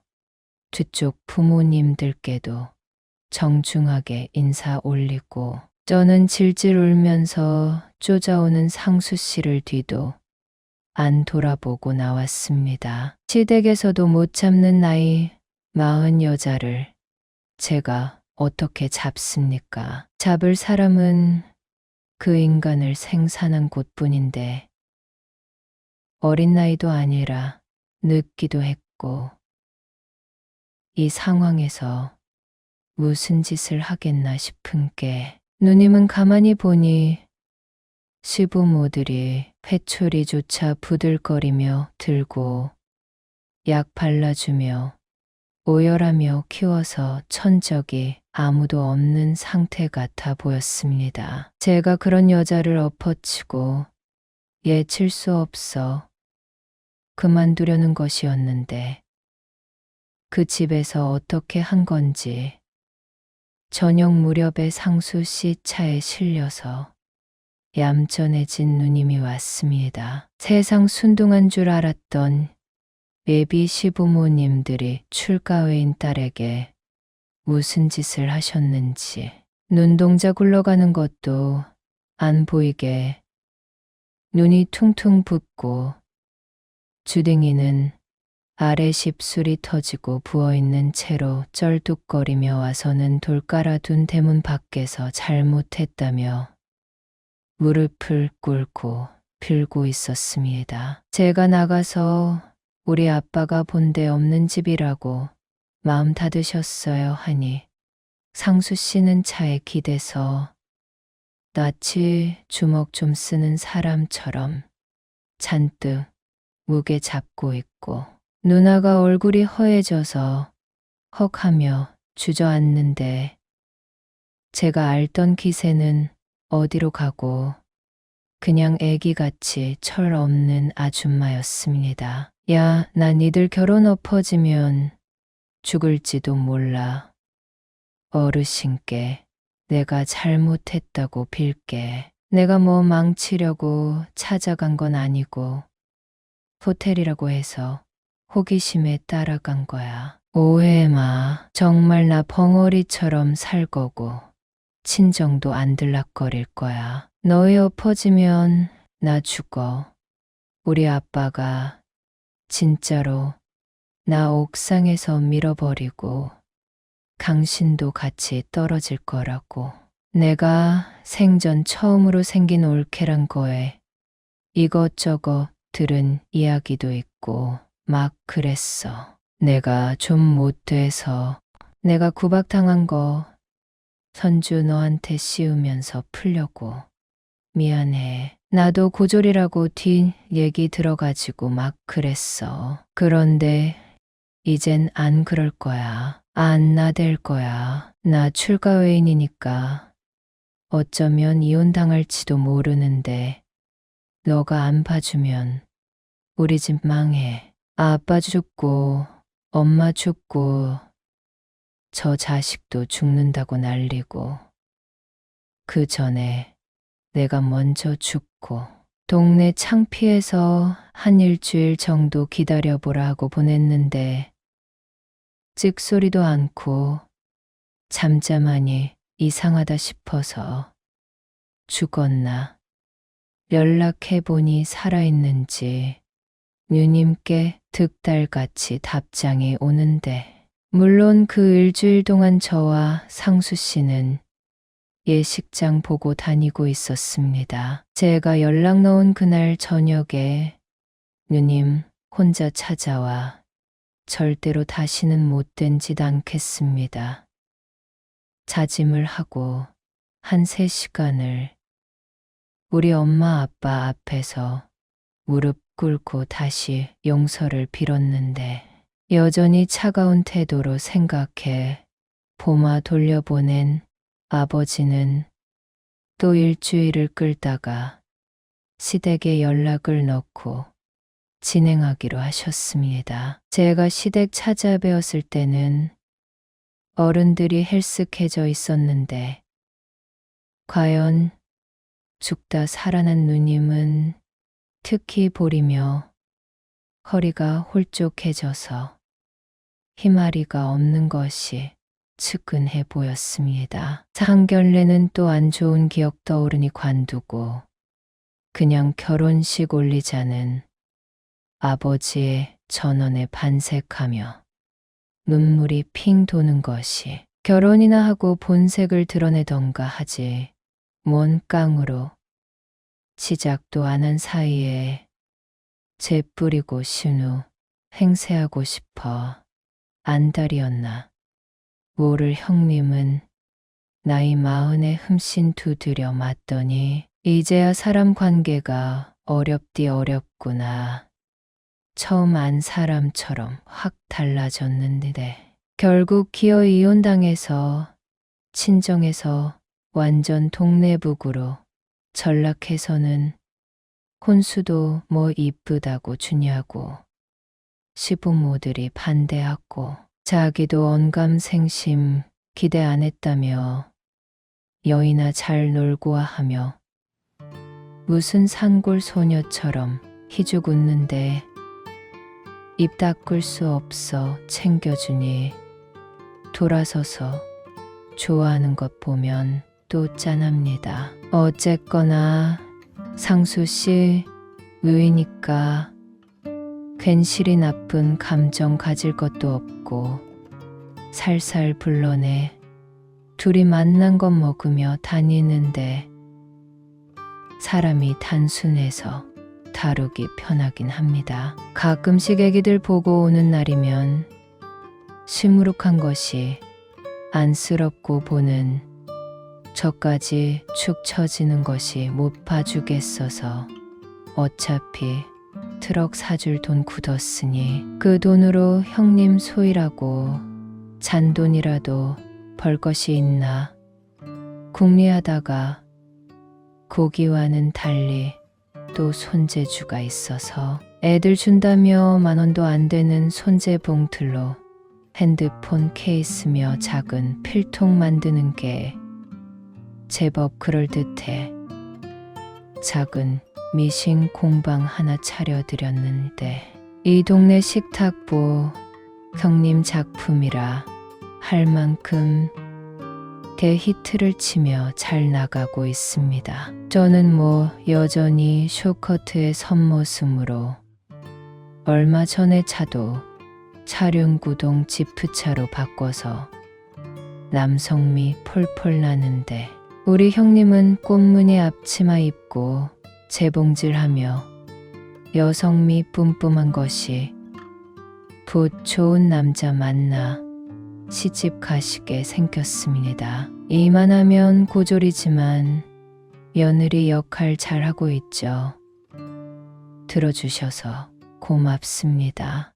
뒤쪽 부모님들께도 정중하게 인사 올리고 저는 질질 울면서 쫓아오는 상수 씨를 뒤도 안 돌아보고 나왔습니다. 시댁에서도 못 잡는 나이 40 여자를 제가 어떻게 잡습니까? 잡을 사람은 그 인간을 생산한 곳뿐인데 어린 나이도 아니라 늙기도 했고 이 상황에서 무슨 짓을 하겠나 싶은 게 누님은 가만히 보니 시부모들이 회초리조차 부들거리며 들고 약 발라주며 오열하며 키워서 천적이 아무도 없는 상태 같아 보였습니다. 제가 그런 여자를 엎어치고 예칠 수 없어 그만두려는 것이었는데 그 집에서 어떻게 한 건지 저녁 무렵에 상수 씨 차에 실려서 얌전해진 누님이 왔습니다. 세상 순둥한 줄 알았던 예비 시부모님들이 출가회인 딸에게 무슨 짓을 하셨는지 눈동자 굴러가는 것도 안 보이게 눈이 퉁퉁 붓고 주댕이는 아래 십술이 터지고 부어있는 채로 쩔뚝거리며 와서는 돌 깔아둔 대문 밖에서 잘못했다며 무릎을 꿇고 빌고 있었습니다. 제가 나가서 우리 아빠가 본데 없는 집이라고 마음 닫으셨어요 하니 상수 씨는 차에 기대서 낯이 주먹 좀 쓰는 사람처럼 잔뜩 무게 잡고 있고 누나가 얼굴이 허해져서 헉하며 주저앉는데 제가 알던 기세는 어디로 가고 그냥 애기같이 철 없는 아줌마였습니다. 야, 나 니들 결혼 엎어지면 죽을지도 몰라. 어르신께 내가 잘못했다고 빌게. 내가 뭐 망치려고 찾아간 건 아니고 호텔이라고 해서 호기심에 따라간 거야. 오해 마. 정말 나 벙어리처럼 살 거고 친정도 안 들락거릴 거야. 너희 엎어지면 나 죽어. 우리 아빠가 진짜로 나 옥상에서 밀어버리고 당신도 같이 떨어질 거라고. 내가 생전 처음으로 생긴 올케란 거에 이것저것 들은 이야기도 있고 막 그랬어. 내가 좀 못돼서 내가 구박당한 거 선주 너한테 씌우면서 풀려고. 미안해. 나도 고졸이라고 뒷 얘기 들어가지고 막 그랬어. 그런데 이젠 안 그럴 거야. 안 나댈 거야. 나 출가회인이니까 어쩌면 이혼당할지도 모르는데 너가 안 봐주면 우리 집 망해. 아빠 죽고 엄마 죽고 저 자식도 죽는다고 난리고 그 전에 내가 먼저 죽고 동네 창피해서 한 일주일 정도 기다려보라 하고 보냈는데 찍소리도 않고 잠잠하니 이상하다 싶어서 죽었나 연락해보니 살아있는지 누님께 득달같이 답장이 오는데 물론 그 일주일 동안 저와 상수 씨는 예식장 보고 다니고 있었습니다. 제가 연락 넣은 그날 저녁에 누님 혼자 찾아와 절대로 다시는 못된 짓 않겠습니다. 자짐을 하고 한 3시간을 우리 엄마 아빠 앞에서 무릎 꿇고 다시 용서를 빌었는데 여전히 차가운 태도로 생각해 보마 돌려보낸 아버지는 또 일주일을 끌다가 시댁에 연락을 넣고 진행하기로 하셨습니다. 제가 시댁 찾아뵈었을 때는 어른들이 헬쓱해져 있었는데 과연 죽다 살아난 누님은 특히 보리며 허리가 홀쭉해져서 희마리가 없는 것이 측은해 보였습니다. 상견례는 또 안 좋은 기억 떠오르니 관두고 그냥 결혼식 올리자는 아버지의 전언에 반색하며 눈물이 핑 도는 것이 결혼이나 하고 본색을 드러내던가 하지 뭔 깡으로 시작도 안 한 사이에 재 뿌리고 신우 행세하고 싶어 안달이었나. 모를 형님은 나이 40에 흠씬 두드려 맞더니 이제야 사람 관계가 어렵디 어렵구나. 처음 안 사람처럼 확 달라졌는데 결국 기어 이혼당해서 친정에서 완전 동네북으로 전락해서는 혼수도 뭐 이쁘다고 주냐고 시부모들이 반대하고 자기도 언감생심 기대 안 했다며 여의나 잘 놀고와 하며 무슨 산골 소녀처럼 희죽 웃는데 입 닦을 수 없어 챙겨주니 돌아서서 좋아하는 것 보면 또 짠합니다. 어쨌거나 상수씨 의이니까 괜시리 나쁜 감정 가질 것도 없고 살살 불러내 둘이 만난 것 먹으며 다니는데 사람이 단순해서 다루기 편하긴 합니다. 가끔씩 애기들 보고 오는 날이면 시무룩한 것이 안쓰럽고 보는 저까지 축 처지는 것이 못 봐주겠어서 어차피 트럭 사줄 돈 굳었으니 그 돈으로 형님 소일하고 잔돈이라도 벌 것이 있나 궁리하다가 고기와는 달리 또 손재주가 있어서 애들 준다며 10,000원도 안 되는 손재 봉틀로 핸드폰 케이스며 작은 필통 만드는 게 제법 그럴듯해 작은 미싱 공방 하나 차려드렸는데 이 동네 식탁보 형님 작품이라 할 만큼 대히트를 치며 잘 나가고 있습니다. 저는 뭐 여전히 쇼커트의 선머슴으로 얼마 전에 차도 차륜구동 지프차로 바꿔서 남성미 폴폴 나는데 우리 형님은 꽃무늬 앞치마 입고 재봉질하며 여성미 뿜뿜한 것이 붓 좋은 남자 만나 시집 가시게 생겼습니다. 이만하면 고졸이지만 며느리 역할 잘하고 있죠. 들어주셔서 고맙습니다.